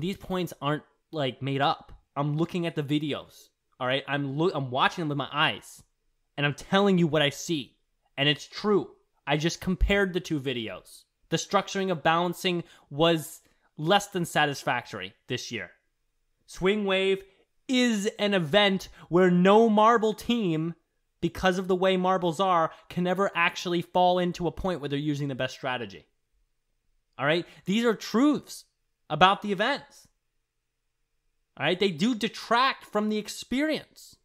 these points aren't like made up. I'm looking at the videos. All right, I'm watching them with my eyes, and I'm telling you what I see, and it's true. I just compared the 2 videos. The structuring of balancing was less than satisfactory this year. Swing Wave is an event where no marble team, because of the way marbles are, can ever actually fall into a point where they're using the best strategy. All right? These are truths about the events. All right? They do detract from the experience.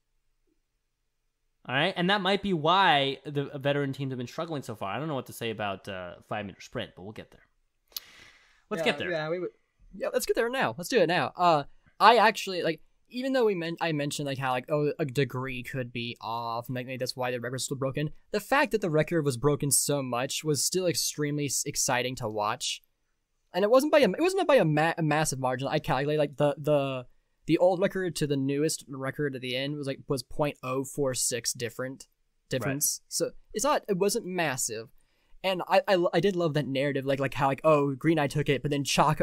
All right? And that might be why the veteran teams have been struggling so far. I don't know what to say about 5-meter sprint, but we'll get there. Let's get there. Yeah, let's get there now. Let's do it now. I actually, like, even though I mentioned like how like a degree could be off, and maybe that's why the record's still broken. The fact that the record was broken so much was still extremely exciting to watch, and it wasn't by a massive margin. I calculated like the old record to the newest record at the end was 0.046 difference. Right. So it wasn't massive, and I did love that narrative like how Green Eye took it, but then Chalk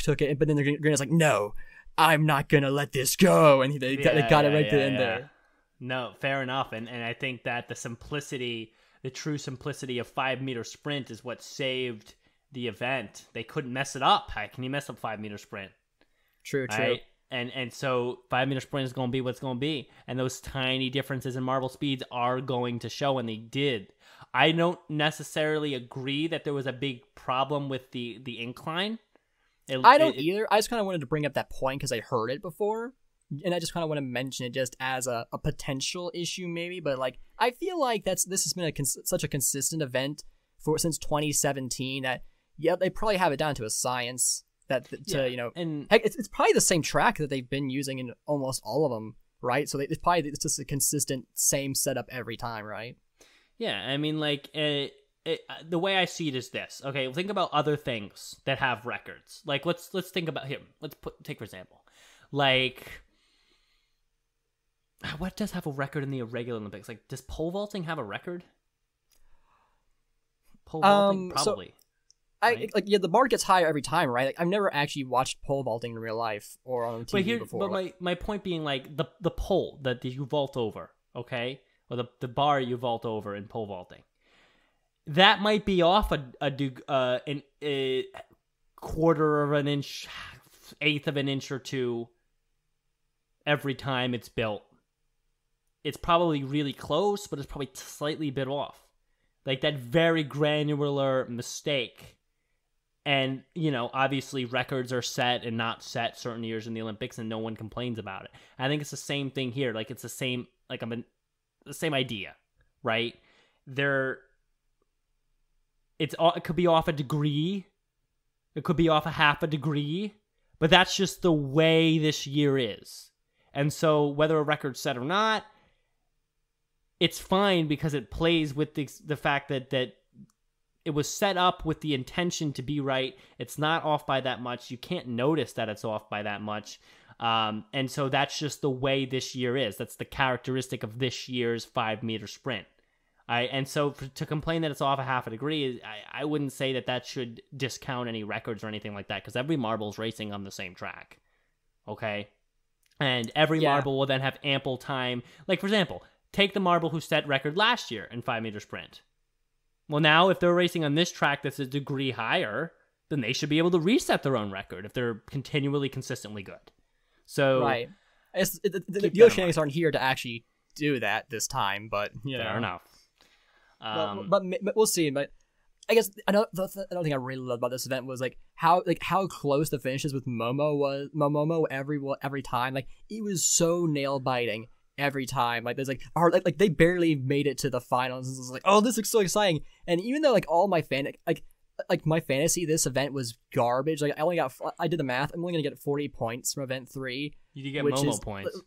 took it, but then the Green Eye's like no. I'm not gonna let this go, and they got it right to the end there. No, fair enough, and I think that the true simplicity of 5-meter sprint is what saved the event. They couldn't mess it up. How can you mess up 5-meter sprint? True. Right? And so 5-meter sprint is going to be what's going to be, and those tiny differences in marble speeds are going to show, and they did. I don't necessarily agree that there was a big problem with the incline. I don't either. I just kind of wanted to bring up that point because I heard it before, and I just kind of want to mention it just as a potential issue maybe. But like, I feel like this has been such a consistent event since 2017 that they probably have it down to a science and heck, it's probably the same track that they've been using in almost all of them right? So it's just a consistent same setup every time, right? Yeah, I mean, like, the way I see it is this. Okay, think about other things that have records. Like, let's think about here. Take for example, like, what does have a record in the irregular Olympics? Like, does pole vaulting have a record? Pole vaulting, probably. Right? The bar gets higher every time, right? Like, I've never actually watched pole vaulting in real life or on TV before. But my point being, like, the pole that you vault over, okay, or the bar you vault over in pole vaulting, that might be off a quarter of an inch, eighth of an inch or two every time it's built. It's probably really close, but it's probably slightly bit off. Like, that very granular mistake. And, obviously records are set and not set certain years in the Olympics, and no one complains about it. I think it's the same thing here. Like, it's the same, the same idea, right? It could be off a degree. It could be off a half a degree. But that's just the way this year is. And so whether a record's set or not, it's fine because it plays with the fact that it was set up with the intention to be right. It's not off by that much. You can't notice that it's off by that much. And so that's just the way this year is. That's the characteristic of this year's 5-meter sprint. And so to complain that it's off a half a degree, I wouldn't say that should discount any records or anything like that, because every marble's racing on the same track. Okay? And every marble will then have ample time. Like, for example, take the marble who set record last year in 5-meter sprint. Well, now, if they're racing on this track that's a degree higher, then they should be able to reset their own record if they're continually, consistently good. So, right. The Oceanics aren't here to actually do that this time, but, fair enough. But we'll see. But I guess another thing I really loved about this event was how close the finishes with Momo every time. Like, it was so nail biting every time. Like, there's like they barely made it to the finals. It's like, oh, this looks so exciting. And even though all my my fantasy, this event was garbage. Like, I did the math. I'm only gonna get 40 points from event 3. You did get Momo points.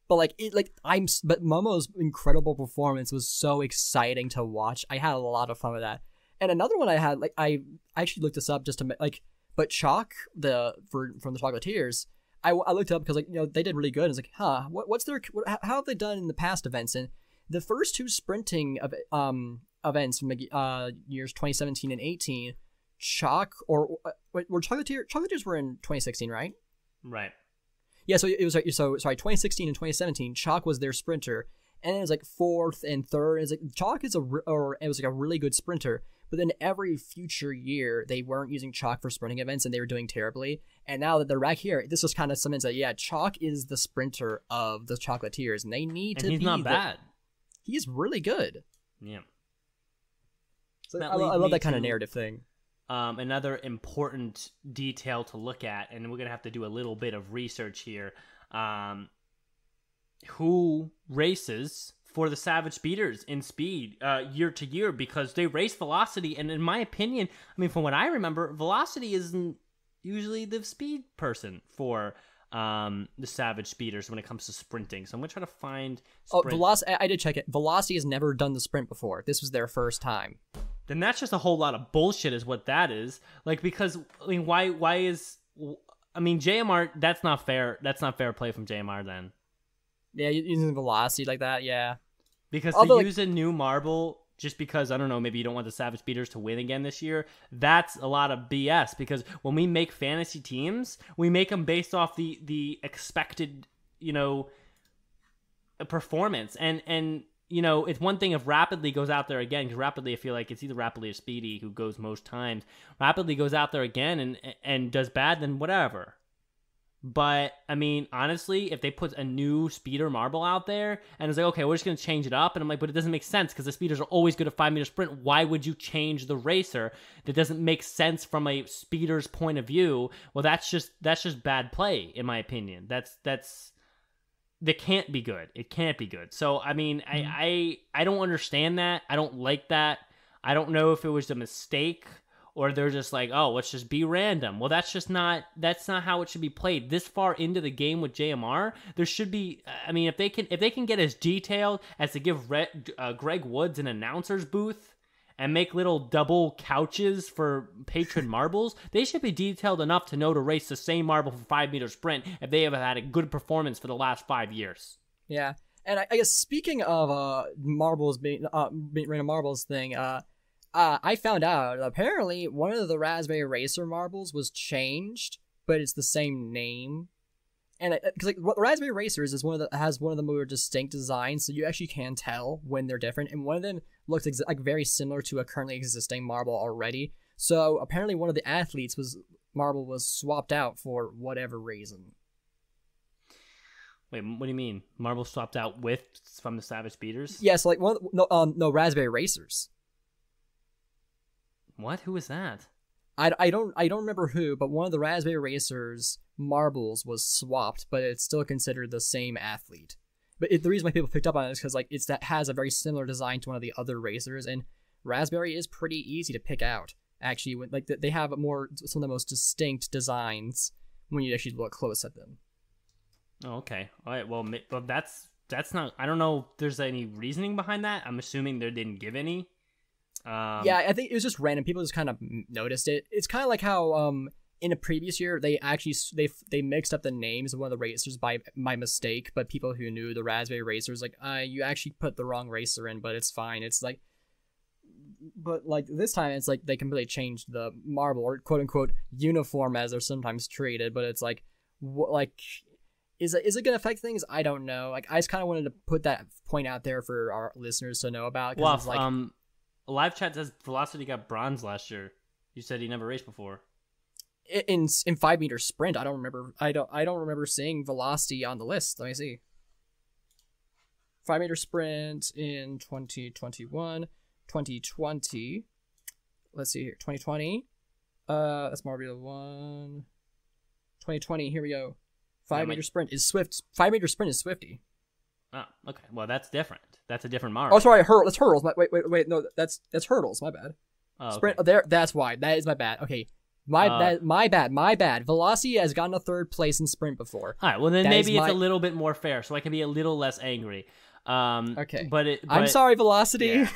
But but Momo's incredible performance was so exciting to watch. I had a lot of fun with that. And another one I had, I actually looked this up just to but Chalk from the Chocolatiers, I looked it up because they did really good. And it's like, how have they done in the past events? And the first 2 sprinting events from years 2017 and 18, Chalk were Chocolatiers were in 2016, right? Right. Yeah, so it was 2016 and 2017, Chalk was their sprinter, and it was 4th and 3rd. It's Chalk it was a really good sprinter, but then every future year they weren't using Chalk for sprinting events and they were doing terribly. And now that they're back here, this was kind of cements that Chalk is the sprinter of the Chocolatiers, and they need to be. And he's not bad. He's really good. Yeah. So I love that kind of narrative thing. Another important detail to look at, and we're going to have to do a little bit of research here, who races for the Savage Speeders in speed year to year, because they race velocity, and in my opinion, from what I remember, velocity isn't usually the speed person for the Savage Speeders when it comes to sprinting. So I'm going to try to find Velocity. I did check it. Velocity has never done the sprint before. This was their first time. Then that's just a whole lot of bullshit is what that is. Because why is JMR, that's not fair. That's not fair play from JMR then. Yeah, using velocity like that, yeah. Because to use a new marble just because, I don't know, maybe you don't want the Savage Speeders to win again this year, that's a lot of BS. Because when we make fantasy teams, we make them based off the expected, performance. And it's one thing if Rapidly goes out there again, because Rapidly, I feel like it's either Rapidly or Speedy who goes most times. Rapidly goes out there again and does bad, then whatever. But, honestly, if they put a new speeder marble out there, and it's like, okay, we're just going to change it up, and I'm like, but it doesn't make sense, because the speeders are always good at 5-meter sprint. Why would you change the racer? That doesn't make sense from a speeder's point of view. Well, that's just bad play, in my opinion. That can't be good. It can't be good. So, I don't understand that. I don't like that. I don't know if it was a mistake or they're just like, oh, let's just be random. Well, that's not how it should be played. This far into the game with JMR, there should be. I mean, if they can get as detailed as to give Greg Woods an announcer's booth and make little double couches for patron marbles, they should be detailed enough to know to race the same marble for 5-meter sprint if they have had a good performance for the last 5 years. Yeah, and I guess speaking of marbles being random marbles thing, I found out apparently one of the Raspberry Racer marbles was changed, but it's the same name. And because Raspberry Racers is has one of the more distinct designs, so you actually can tell when they're different. And one of them looks very similar to a currently existing marble already. So apparently one of the athletes marble was swapped out for whatever reason. Wait, what do you mean? Marble swapped out from the Savage Speeders? Yes, yeah, so no Raspberry Racers. What? Who is that? I don't remember who, but one of the Raspberry Racers marbles was swapped, but it's still considered the same athlete. But the reason why people picked up on it is because that has a very similar design to one of the other racers, and Raspberry is pretty easy to pick out. Actually, they have some of the most distinct designs when you actually look close at them. Oh, okay. All right. Well, but that's not. I don't know if there's any reasoning behind that. I'm assuming they didn't give any. Yeah, I think it was just random. People just kind of noticed it. It's kind of like how in a previous year they actually they mixed up the names of one of the racers by mistake, but people who knew the Raspberry Racers you actually put the wrong racer in, but it's fine. It's like, but like this time it's like they completely changed the marble or quote unquote uniform as they're sometimes treated, but it's like is it gonna affect things? I don't know. Like I just kind of wanted to put that point out there for our listeners to know about. Well, it's like, live chat says Velocity got bronze last year. You said he never raced before. In 5-meter sprint, I don't remember. I don't remember seeing Velocity on the list. Let me see. 5-meter sprint in 2021, 2020. Let's see here. 2020. That's Marbula 1. 2020. Here we go. 5-meter sprint is Swift. 5-meter sprint is Swifty. Oh, okay. Well, that's different. That's a different marble. Oh, sorry, that's hurdles. Wait. No, that's hurdles. My bad. Oh, sprint. okay. There. That's why. That is my bad. Okay. My bad. Velocity has gotten a 3rd place in sprint before. All right. Well, then maybe it's a little bit more fair, so I can be a little less angry. Okay. But I'm sorry, Velocity.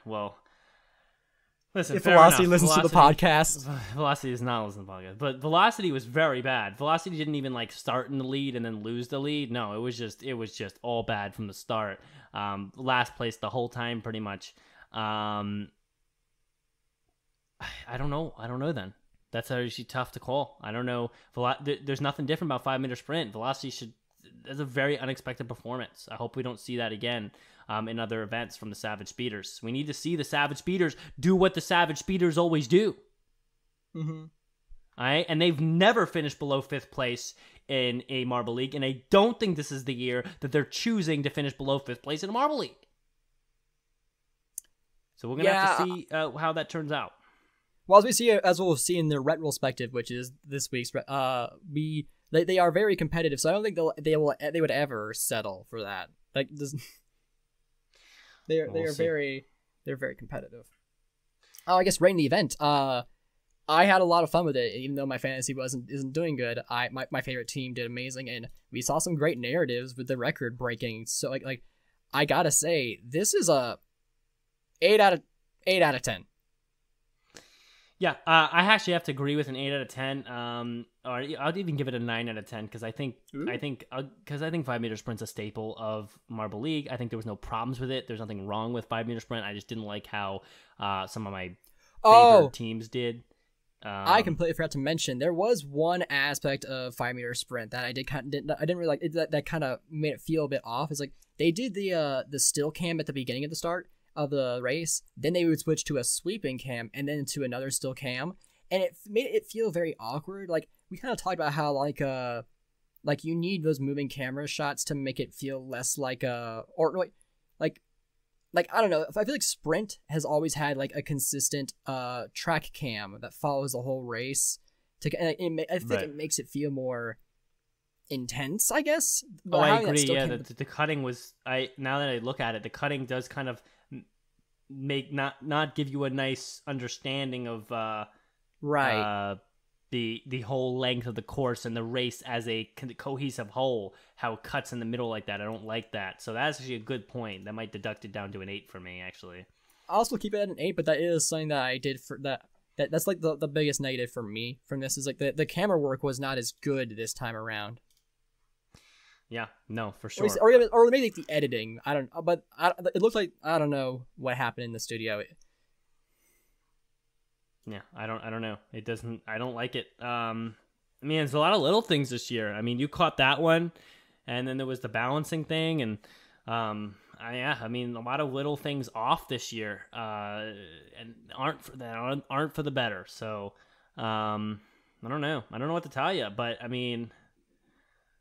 Well. Listen, if Velocity enough. listens to the podcast. Velocity does not listen to the podcast. But Velocity was very bad. Velocity didn't even start in the lead and then lose the lead. No, it was just all bad from the start. Last place the whole time pretty much. I don't know then. That's actually tough to call. I don't know. There's nothing different about 5-meter sprint. Velocity that's a very unexpected performance. I hope we don't see that again in other events from the Savage Speeders. We need to see the Savage Speeders do what the Savage Speeders always do. Mm-hmm. All right? And they've never finished below 5th place in a Marble League, and I don't think this is the year that they're choosing to finish below 5th place in a Marble League. So we're going to have to see how that turns out. Well, as we'll see in the RetRollSpective, which is this week's, they are very competitive, so I don't think they would ever settle for that. Like this, they're very competitive. Oh, I guess rating the event. I had a lot of fun with it, even though my fantasy isn't doing good. My favorite team did amazing, and we saw some great narratives with the record breaking. So like I gotta say, this is a 8 out of 10. Yeah, I actually have to agree with an 8 out of 10. Or I'll even give it a 9 out of 10 because I think 5-meter sprint's a staple of Marble League. I think there was no problems with it. There's nothing wrong with 5-meter sprint. I just didn't like how some of my favorite teams did. I completely forgot to mention there was one aspect of 5-meter sprint that I didn't really like. That kind of made it feel a bit off. It's like they did the still cam at the beginning of the start of the race, then they would switch to a sweeping cam and then to another still cam, and it made it feel very awkward. Like we kind of talked about how like you need those moving camera shots to make it feel less like I don't know. I feel like sprint has always had like a consistent track cam that follows the whole race. I think it makes it feel more intense, I guess. I agree. Yeah, the cutting was. Now that I look at it, the cutting does kind of make not give you a nice understanding of right. The whole length of the course and the race as a cohesive whole, how it cuts in the middle like that. I don't like that. So that's actually a good point. That might deduct it down to an 8 for me, actually. I'll also keep it at an 8, but that is something that I did for that's like the biggest negative for me from this is like the camera work was not as good this time around. Yeah, no, for sure. Or maybe like the editing. I don't, but it looks like I don't know what happened in the studio. Yeah, I don't know. It doesn't. I don't like it. I mean, there's a lot of little things this year. I mean, you caught that one, and then there was the balancing thing, and I mean, a lot of little things off this year, and aren't for the better. So, I don't know. I don't know what to tell you, but I mean,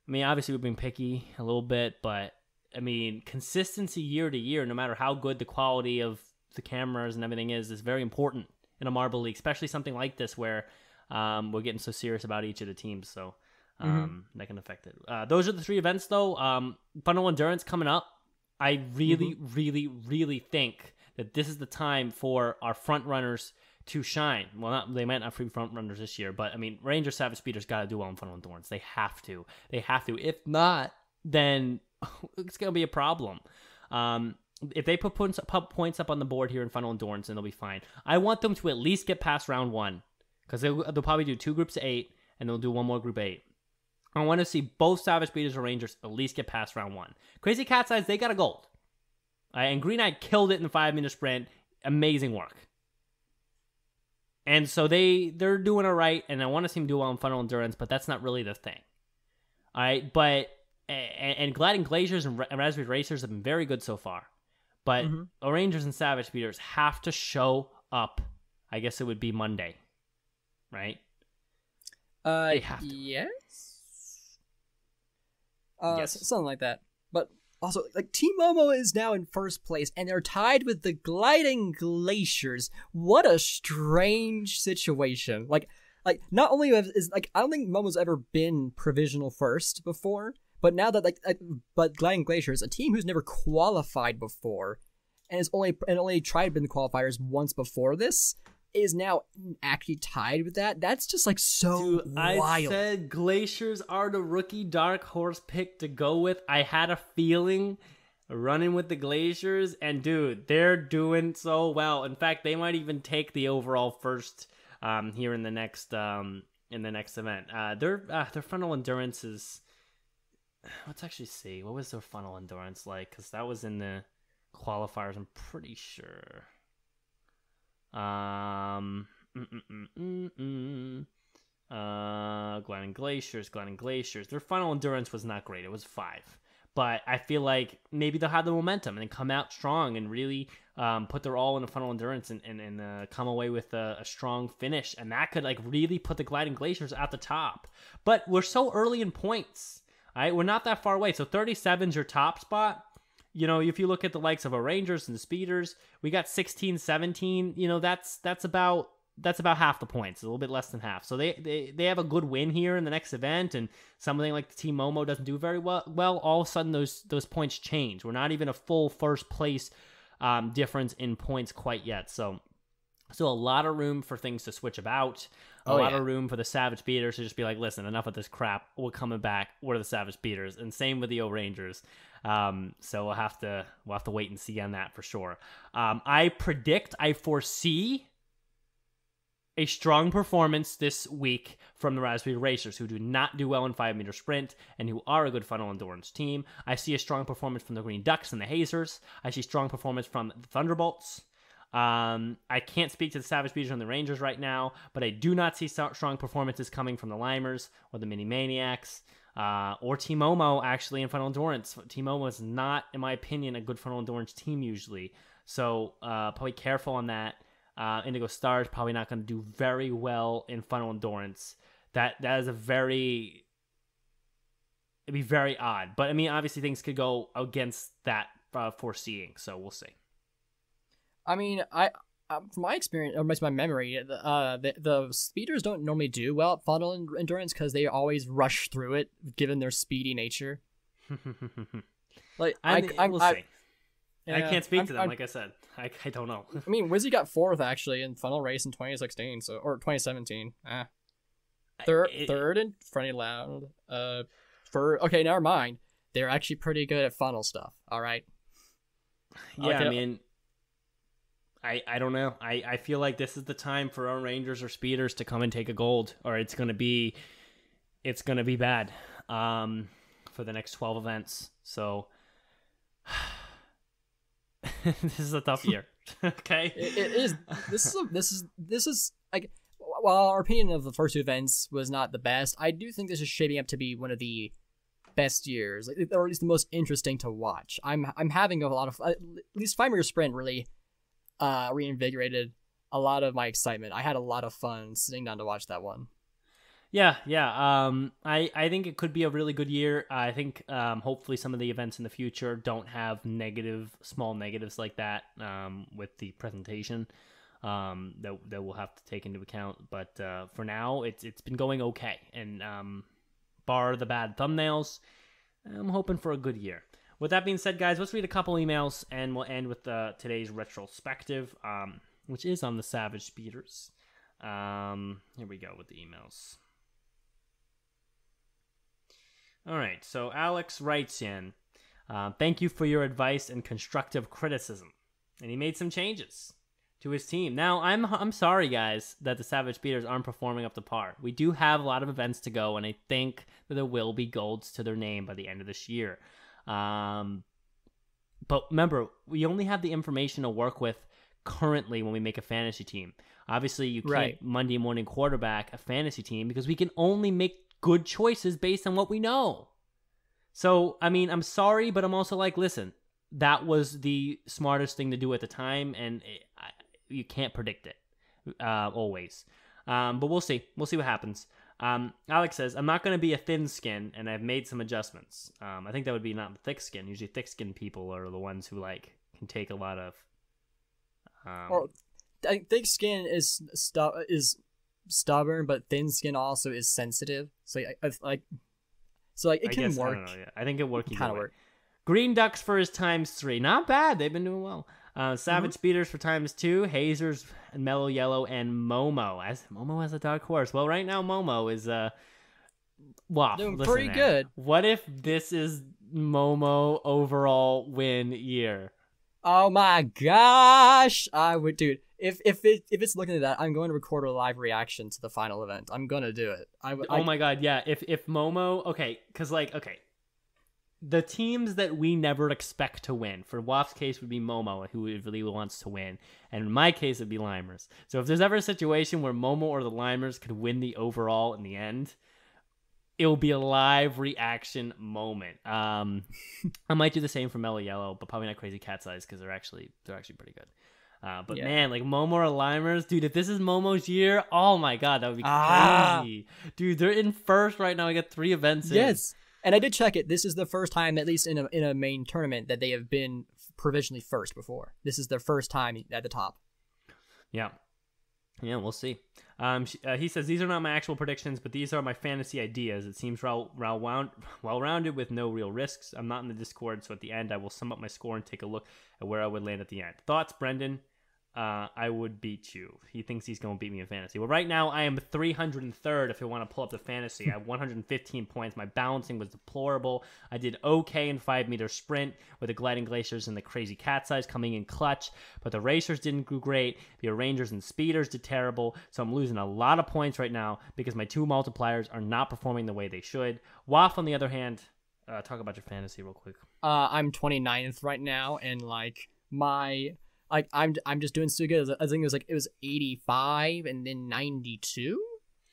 obviously we've been picky a little bit, but I mean, consistency year to year, no matter how good the quality of the cameras and everything is very important in a Marble League, especially something like this where we're getting so serious about each of the teams. So that can affect it. Those are the 3 events, though. Funnel Endurance coming up. I really, really, really think that this is the time for our front runners to shine. Well, they might not be front runners this year, but I mean, Rangers, Savage Speeders got to do well in Funnel Endurance. They have to. If not, then it's going to be a problem. If they put points up on the board here in Funnel Endurance, then they'll be fine. I want them to at least get past round 1, because they'll probably do 2 groups of 8, and they'll do 1 more group 8. I want to see both Savage Speeders or Rangers at least get past round 1. Crazy Cat's Eyes, they got a gold. And Green Eye killed it in the 5-minute sprint. Amazing work. And so they're doing it right, and I want to see them do well in Funnel Endurance, but that's not really the thing. All right, but and Gliding Glaciers and Raspberry Racers have been very good so far. But Rangers and Savage Speeders have to show up. I guess it would be Monday, right? They have to. Yes. Yes. Something like that. But also, like, Team Momo is now in first place, and they're tied with the Gliding Glaciers. What a strange situation. Like not only is I don't think Momo's ever been provisional first before. But now that but Gliding Glaciers, a team who's never qualified before, and has only tried to be in the qualifiers once before this, is now actually tied with that. That's just like so dude, wild. I said Glaciers are the rookie dark horse pick to go with. I had a feeling running with the Glaciers, and dude, they're doing so well. In fact, they might even take the overall first here in the next event. Their Funnel Endurance is. Let's actually see. What was their Funnel Endurance like? Because that was in the qualifiers, I'm pretty sure. Gliding Glaciers. Their Funnel Endurance was not great. It was 5. But I feel like maybe they'll have the momentum and come out strong and really put their all in the Funnel Endurance and come away with a strong finish. And that could like really put the Gliding Glaciers at the top. But we're so early in points. All right, we're not that far away. So 37's your top spot. You know, if you look at the likes of our Rangers and the Speeders, we got 16, 17. You know, that's about half the points, a little bit less than half. So they have a good win here in the next event, and something like the Team Momo doesn't do very well. All of a sudden those points change. We're not even a full first place difference in points quite yet. So still a lot of room for things to switch about. A lot of room for the Savage Speeders to just be like, listen, enough of this crap. We're coming back. We're the Savage Speeders. And same with the O-Rangers. So we'll have to wait and see on that for sure. I foresee a strong performance this week from the Raspberry Racers, who do not do well in 5-meter sprint and who are a good Funnel Endurance team. I see a strong performance from the Green Ducks and the Hazers. I see strong performance from the Thunderbolts. I can't speak to the Savage Speeders and the Rangers right now, but I do not see strong performances coming from the Limers or the Mini Maniacs or Team Momo actually in Funnel Endurance. Team Momo is not, in my opinion, a good Funnel Endurance team usually. So probably careful on that. Indigo Stars probably not going to do very well in Funnel Endurance. That is it'd be very odd. But I mean, obviously things could go against that foreseeing. So we'll see. I mean, from my experience, or my memory, the speeders don't normally do well at Funnel Endurance because they always rush through it, given their speedy nature. We'll see. Yeah, I can't speak to them. Like I said, I don't know. I mean, Wizzy got 4th actually in funnel race in 2016, or 2017. Third in Freddy Loud. Okay, never mind. They're actually pretty good at funnel stuff. All right. Yeah, I mean, I don't know. I feel like this is the time for our Rangers or Speeders to come and take a gold, or it's gonna be bad for the next 12 events. So this is a tough year. Okay, it is. This is like, while our opinion of the first 2 events was not the best, I do think this is shaping up to be one of the best years, or at least the most interesting to watch. I'm having a lot of, at least 5-meter sprint really reinvigorated a lot of my excitement. I had a lot of fun sitting down to watch that one. Yeah. I think it could be a really good year. I think hopefully some of the events in the future don't have small negatives like that with the presentation that we'll have to take into account. But for now, it's been going okay, and bar the bad thumbnails, I'm hoping for a good year. With that being said, guys, let's read a couple emails, and we'll end with today's RetRollSpective, which is on the Savage Speeders. Here we go with the emails. All right, so Alex writes in, thank you for your advice and constructive criticism. And he made some changes to his team. Now, I'm sorry, guys, that the Savage Speeders aren't performing up to par. We do have a lot of events to go, and I think that there will be golds to their name by the end of this year. But remember, we only have the information to work with currently when we make a fantasy team. Obviously, you can't Monday morning quarterback a fantasy team because we can only make good choices based on what we know. So, I mean, I'm sorry, but I'm also like, listen, that was the smartest thing to do at the time, and you can't predict it always. But we'll see. We'll see what happens. Alex says, I'm not going to be a thin skin, and I've made some adjustments. I think that would be not thick skin. Usually thick skin people are the ones who can take a lot of... Well, I think thick skin is stubborn, but thin skin also is sensitive. So it can work. I don't know, yeah. I think it worked. Kind of work. Green Ducks for his ×3. Not bad. They've been doing well. Savage Speeders for ×2. Hazers, Mellow Yellow, and Momo. Momo has a dark horse. Well, right now Momo is doing pretty good. What if this is Momo overall win year? Oh my gosh! I would, dude. If it's looking at that, I'm going to record a live reaction to the final event. I'm gonna do it. Oh my god, yeah. If Momo, because the teams that we never expect to win, for Waff's case would be Momo, who really wants to win, and in my case it'd be Limers. So if there's ever a situation where Momo or the Limers could win the overall in the end, it will be a live reaction moment. I might do the same for Mellow Yellow, but probably not Crazy Cat's Eyes because they're actually pretty good. But man, like Momo or Limers, dude, if this is Momo's year, oh my god, that would be crazy. Dude, they're in first right now. I got 3 events in. Yes. And I did check it. This is the first time, at least in a main tournament, that they have been provisionally first before. This is their first time at the top. Yeah. Yeah, we'll see. He says, these are not my actual predictions, but these are my fantasy ideas. It seems well-rounded with no real risks. I'm not in the Discord, so at the end, I will sum up my score and take a look at where I would land at the end. Thoughts, Brendan? I would beat you. He thinks he's going to beat me in fantasy. Well, right now, I am 303rd if you want to pull up the fantasy. I have 115 points. My balancing was deplorable. I did okay in 5-meter sprint with the Gliding Glaciers and the Crazy Cat's Eyes coming in clutch, but the Racers didn't do great. The Rangers and Speeders did terrible, so I'm losing a lot of points right now because my 2 multipliers are not performing the way they should. Waff, on the other hand, talk about your fantasy real quick. I'm 29th right now, and I'm just doing so good. I think it was 85 and then 92,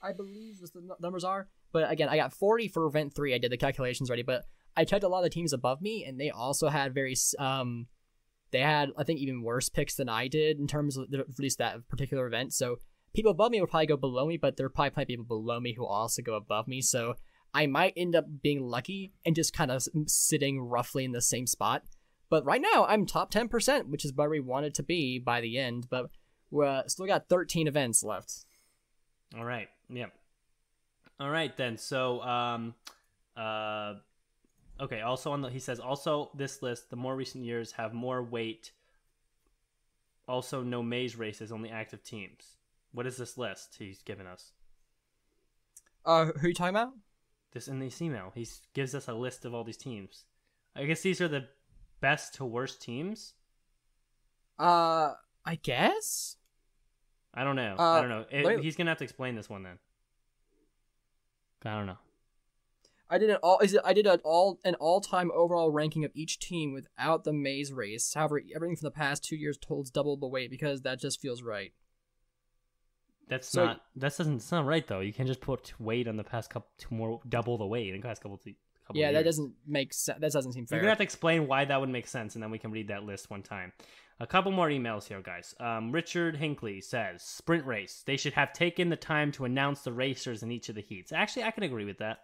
I believe the numbers are. But again, I got 40 for event 3. I did the calculations already, but I checked a lot of the teams above me, and they also had they had, I think, even worse picks than I did in terms of at least that particular event. So people above me will probably go below me, but there are probably plenty of people below me who also go above me. So I might end up being lucky and just kind of sitting roughly in the same spot. But right now, I'm top 10%, which is where we wanted to be by the end. But we still got 13 events left. All right. Yep. All right, then. So, Okay. Also he says also this list, the more recent years have more weight. Also, no maze races, only active teams. What is this list he's given us? Who are you talking about? This in this email. He gives us a list of all these teams. I guess these are the best to worst teams. I guess. I don't know. He's gonna have to explain this one then. I don't know. I did an all-time overall ranking of each team without the maze race. However, everything from the past 2 years holds double the weight because that just feels right. That doesn't sound right though. You can't just put weight on the past double the weight in the past couple yeah, years. that doesn't make sense. That doesn't seem fair. You're gonna have to explain why that would make sense, and then we can read that list one time. A couple more emails here, guys. Richard Hinckley says, sprint race. They should have taken the time to announce the racers in each of the heats. Actually, I can agree with that.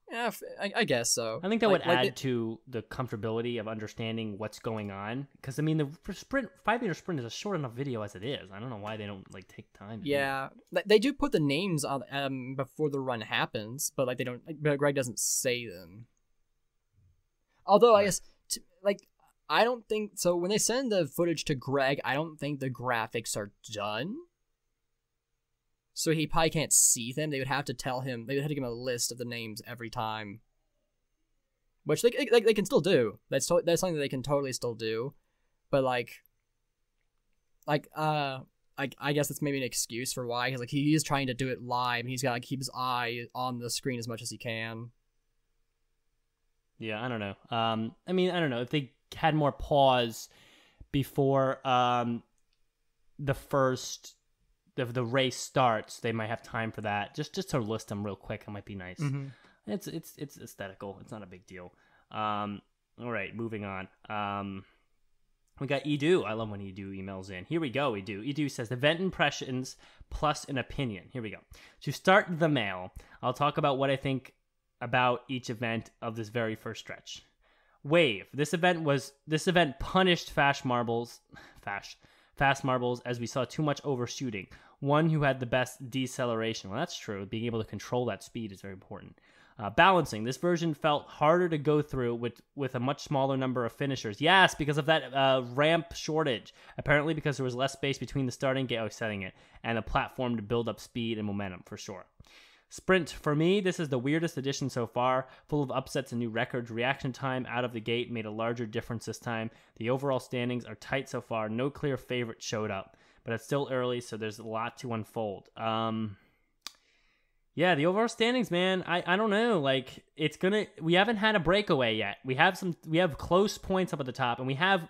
Yeah, I guess so. I think that would add to the comfortability of understanding what's going on. Because, I mean, the 5-meter sprint is a short enough video as it is. I don't know why they don't, take time. Yeah. They do put the names on before the run happens, but, they don't... But Greg doesn't say them. Although, I guess... I don't think... So, when they send the footage to Greg, I don't think the graphics are done. So he probably can't see them. They would have to tell him. They would have to give him a list of the names every time, which they can still do. That's something that they can totally still do, but I guess that's maybe an excuse for why, because he is trying to do it live and he's got to keep his eye on the screen as much as he can. Yeah, I don't know. I mean, I don't know if they had more pause before the first. If the race starts, they might have time for that. Just to list them real quick, it might be nice. Mm-hmm. It's aesthetical. It's not a big deal. All right, moving on. We got Edu. I love when Edu emails in. Here we go, Edu. Edu says, event impressions plus an opinion. Here we go. To start the mail, I'll talk about what I think about each event of this very first stretch. Wave. This event punished fast marbles as we saw too much overshooting. One who had the best deceleration. Well, that's true. Being able to control that speed is very important. Balancing. This version felt harder to go through with a much smaller number of finishers. Yes, because of that ramp shortage. Apparently because there was less space between the starting gate, setting it, and a platform to build up speed and momentum, for sure. Sprint. For me, this is the weirdest edition so far, full of upsets and new records. Reaction time out of the gate made a larger difference this time. The overall standings are tight so far. No clear favorite showed up, but it's still early, so there's a lot to unfold. Yeah, the overall standings, man, I don't know. We haven't had a breakaway yet. We have close points up at the top, and we have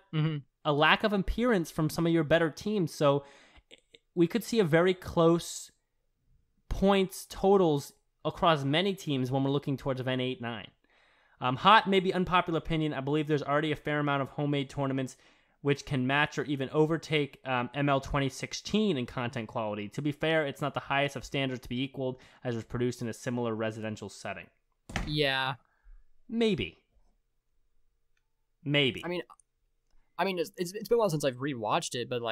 a lack of appearance from some of your better teams, so we could see a very close points totals across many teams when we're looking towards event 8-9. Hot, maybe unpopular opinion. I believe there's already a fair amount of homemade tournaments which can match or even overtake ML 2016 in content quality. To be fair, it's not the highest of standards to be equaled as was produced in a similar residential setting. Yeah. Maybe. I mean, it's been a while since I've rewatched it, but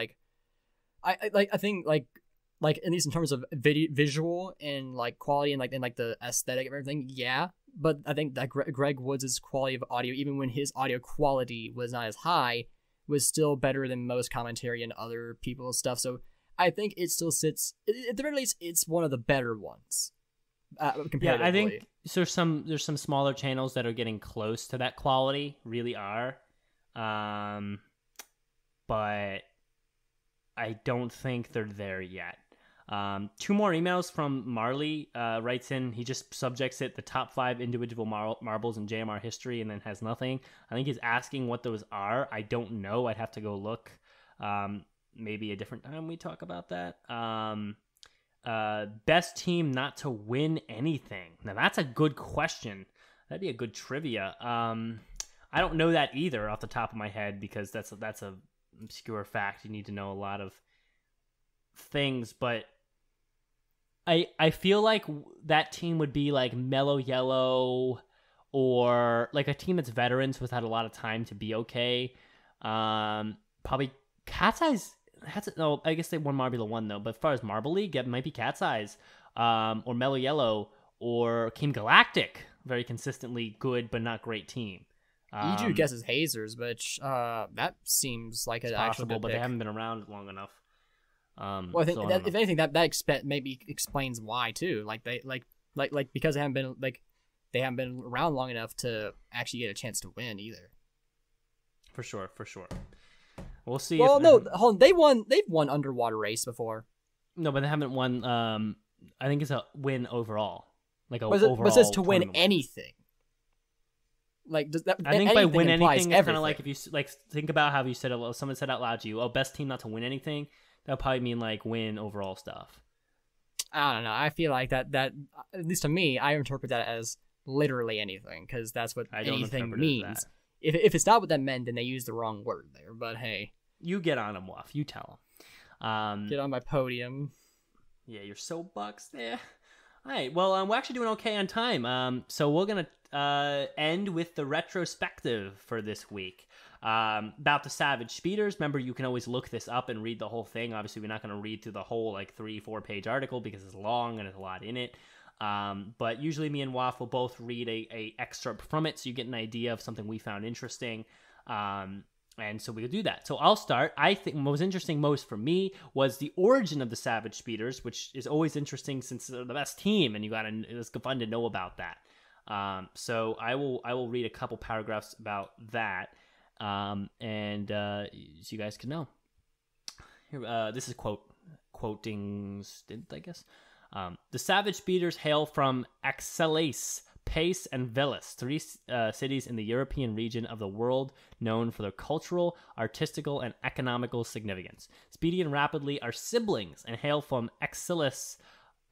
I think at least in terms of visual and quality and the aesthetic of everything, yeah. But I think that Greg Woods' quality of audio, even when his audio quality was not as high, was still better than most commentary and other people's stuff. So I think it still sits, at the very least, it's one of the better ones. Comparatively. Yeah, I think there's some smaller channels that are getting close to that quality, really are. But I don't think they're there yet. 2 more emails from Marley. Writes in, he just subjects it the top 5 individual marbles in JMR history and then has nothing. I think he's asking what those are. I don't know. I'd have to go look. Maybe a different time we talk about that. Best team not to win anything. Now that's a good question. That'd be a good trivia. I don't know that either off the top of my head because that's a obscure fact. You need to know a lot of things, but I feel like that team would be like Mellow Yellow or like a team that's veterans who's had a lot of time to be okay. Probably Cat's Eyes. No, I guess they won Marbula 1 though, but as far as Marble League, it might be Cat's Eyes or Mellow Yellow or Team Galactic. very consistently good but not great team. Iju guesses Hazers, which that seems like an actual possible, good but pick. they haven't been around long enough. Well, I think so that, if anything, that maybe explains why too. Like they because they haven't been around long enough to actually get a chance to win either. For sure. We'll see. Well, no, hold on. They've won underwater race before. No, but they haven't won. I think it's a win overall. Like a But overall. it says to win tournament. anything. Like does that? I think by win anything, it's kind of like everything. if you like think about how you said it. Someone said out loud to you, "Oh, best team not to win anything." That would probably mean like win overall stuff. I don't know. I feel like that at least to me, I interpret that as literally anything because that's what I don't anything interpret it as means. that. If it's not what that meant, then they used the wrong word there. But hey, You get on him, Wuff. You tell him. get on my podium. Yeah, you're so bucks there. All right, well, we're actually doing okay on time. So we're going to end with the retrospective for this week. About the Savage Speeders. Remember, you can always look this up and read the whole thing. Obviously, we're not going to read through the whole, 3-4 page article because it's long and there's a lot in it. But usually me and Waff will both read a excerpt from it so you get an idea of something we found interesting. And so we'll do that. So I'll start. I think what was interesting most for me was the origin of the Savage Speeders, which is always interesting since they're the best team, and it's fun to know about that. So I will read a couple paragraphs about that, so you guys can know. Here, this is quoting stint, I guess. The Savage Speeders hail from Axelace, Pace, and Veles, three cities in the European region of the world known for their cultural, artistical, and economical significance. Speedy and Rapidly are siblings and hail from Axelace.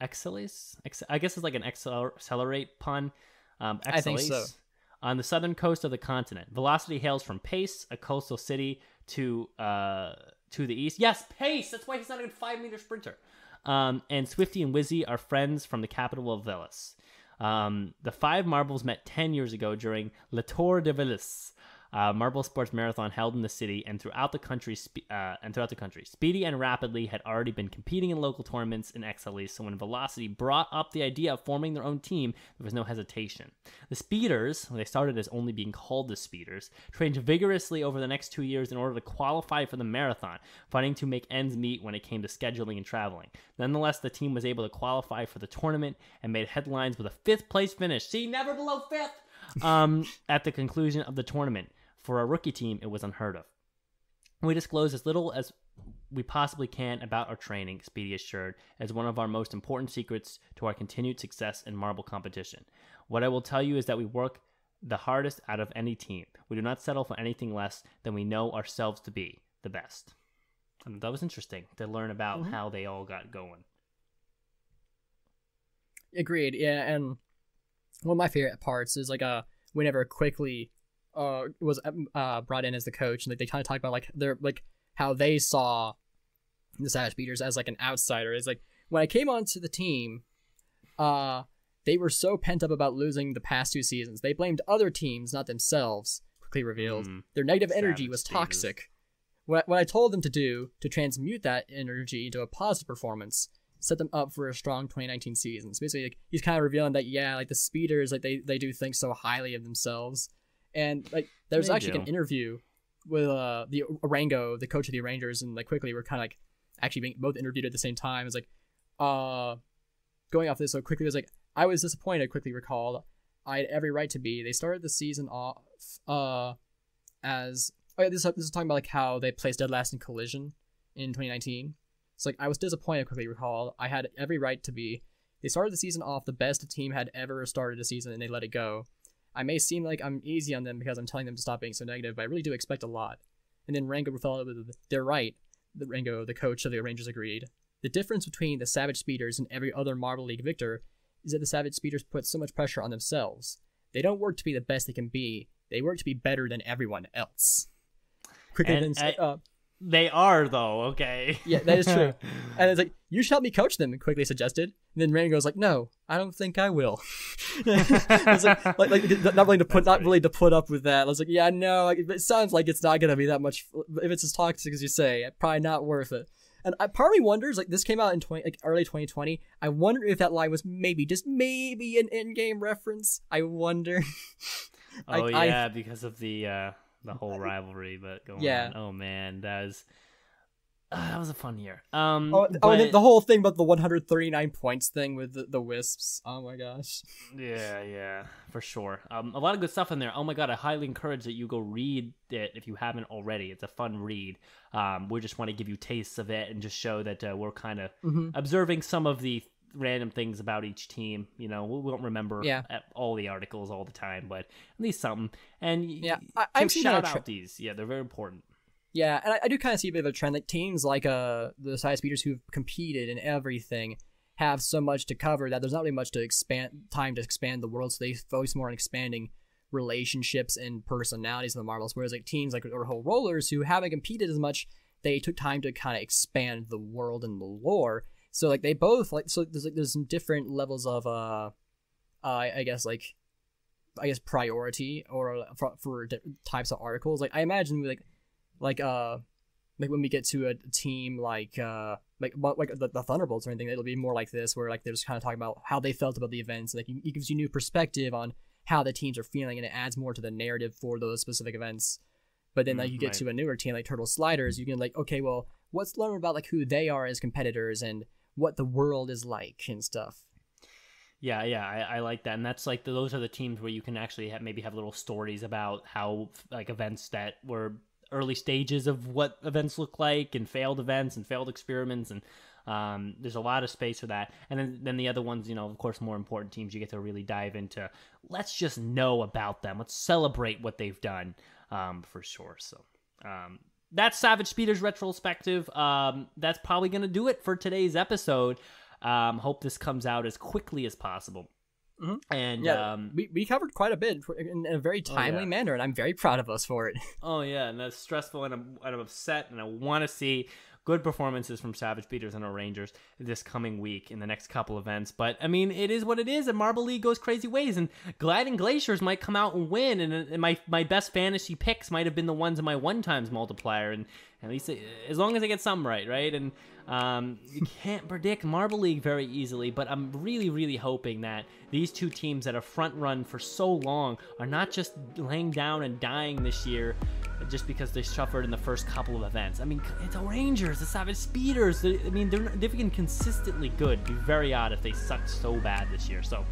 Axelace? I guess it's like an accelerate pun. I think so. On the southern coast of the continent. Velocity hails from Pace, a coastal city to the east. Yes, Pace! That's why he's not a good 5-meter sprinter. And Swifty and Wizzy are friends from the capital of Veles. The five marbles met 10 years ago during Le Tour de Veles, marble sports marathon held in the city and throughout the country. Speedy and Rapidly had already been competing in local tournaments in Axelace, so when Velocity brought up the idea of forming their own team, there was no hesitation. The Speeders, they started as only being called the Speeders, trained vigorously over the next 2 years in order to qualify for the marathon, fighting to make ends meet when it came to scheduling and traveling. Nonetheless, the team was able to qualify for the tournament and made headlines with a 5th place finish. See, never below 5th! At the conclusion of the tournament. For a rookie team, it was unheard of. We disclose as little as we possibly can about our training, Speedy assured, as one of our most important secrets to our continued success in marble competition. What I will tell you is that we work the hardest out of any team. We do not settle for anything less than we know ourselves to be, the best. And that was interesting to learn about how they all got going. Agreed. Yeah, and one of my favorite parts is whenever Quickly was brought in as the coach, and they kind of talk about their how they saw the Savage Speeders as an outsider. It's when I came onto the team, they were so pent up about losing the past 2 seasons. They blamed other teams, not themselves. Quickly revealed their negative energy was toxic. What I told them to do to transmute that energy into a positive performance, set them up for a strong 2019 season. So basically, he's kind of revealing that the Speeders they do think so highly of themselves. And there was actually an interview with the Arango, the coach of the Rangers, and Quickly were kind of actually being both interviewed at the same time. It's going off this, so Quickly was I was disappointed. Quickly recalled, I had every right to be. They started the season off as this is talking about how they placed dead last in Collision in 2019. It's I was disappointed. Quickly recalled, I had every right to be. They started the season off the best a team had ever started a season, and they let it go. I may seem like I'm easy on them because I'm telling them to stop being so negative, but I really do expect a lot. And then Rango followed with, they're right. Rango, the coach of the Rangers, agreed. The difference between the Savage Speeders and every other Marble League victor is that the Savage Speeders put so much pressure on themselves. They don't work to be the best they can be. They work to be better than everyone else. They are, though, okay? Yeah, that is true. And it's you should help me coach them, Quickly suggested. And then Rango's no, I don't think I will. It's not willing to put up with that. I was no, it sounds like it's not gonna be that much. If it's as toxic as you say, probably not worth it. And part of me wonders, like, this came out in early 2020. I wonder if that line was maybe an in-game reference. I wonder. Because of the whole rivalry, but going on. Oh man, that was a fun year. And the whole thing about the 139 points thing with the Wisps. Oh my gosh. Yeah, for sure. A lot of good stuff in there. Oh my god, I highly encourage that you go read it if you haven't already. It's a fun read. We just want to give you tastes of it and just show that we're kind of observing some of the random things about each team. You know, we won't remember all the articles all the time, but at least something. And I'm shout out these. Yeah, they're very important. Yeah, and I do kind of see a bit of a trend. Like teams like the Savage Speeders who've competed in everything have so much to cover that there's not really much to expand the world, so they focus more on expanding relationships and personalities in the marbles. Whereas like teams like Whole Rollers who haven't competed as much, they took time to kind of expand the world and the lore. So like they both there's some different levels of I guess priority or for types of articles. Like I imagine like when we get to a team like the Thunderbolts or anything, it'll be more like this, where like they're just kind of talking about how they felt about the events. Like it gives you new perspective on how the teams are feeling, and it adds more to the narrative for those specific events. But then like you get to a newer team like Turtle Sliders, you can like, okay, well, let's learn about like who they are as competitors and what the world is like and stuff. Yeah, I like that, and that's like those are the teams where you can actually maybe have little stories about how like events that were early stages of what events look like, and failed events and failed experiments, and there's a lot of space for that. And then the other ones, you know, of course, more important teams, you get to really dive into. Let's just know about them. Let's celebrate what they've done, for sure. So that's Savage Speeders RetRollSpective. That's probably gonna do it for today's episode. Hope this comes out as quickly as possible. Mm-hmm. And we covered quite a bit in a very timely manner, and I'm very proud of us for it. Oh yeah, and that's stressful, and I'm upset, and I want to see good performances from Savage Speeders and our Rangers this coming week in the next couple events. But I mean, it is what it is, and Marble League goes crazy ways, and Gliding Glaciers might come out and win, and my best fantasy picks might have been the ones in my 1x multiplier, and at least as long as I get some right? And you can't predict Marble League very easily, but I'm really, really hoping that these two teams that are front run for so long are not just laying down and dying this year just because they suffered in the first couple of events. I mean, it's the Rangers, the Savage Speeders. They've been consistently good. It'd be very odd if they sucked so bad this year. So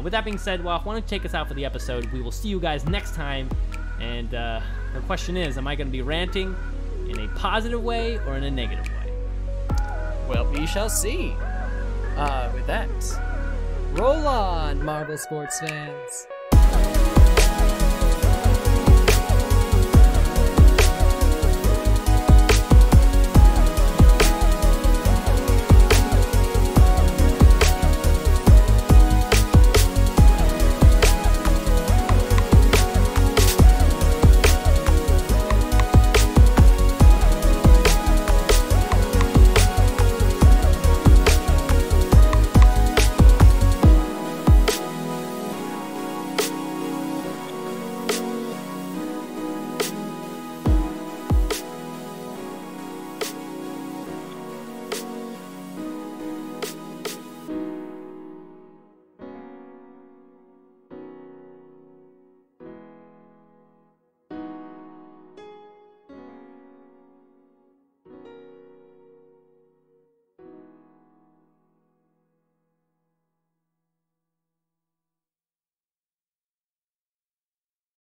with that being said, Woff, why don't you take us out for the episode? We will see you guys next time. And the question is, am I going to be ranting in a positive way or in a negative way? Well, we shall see. With that, roll on, Marble sports fans.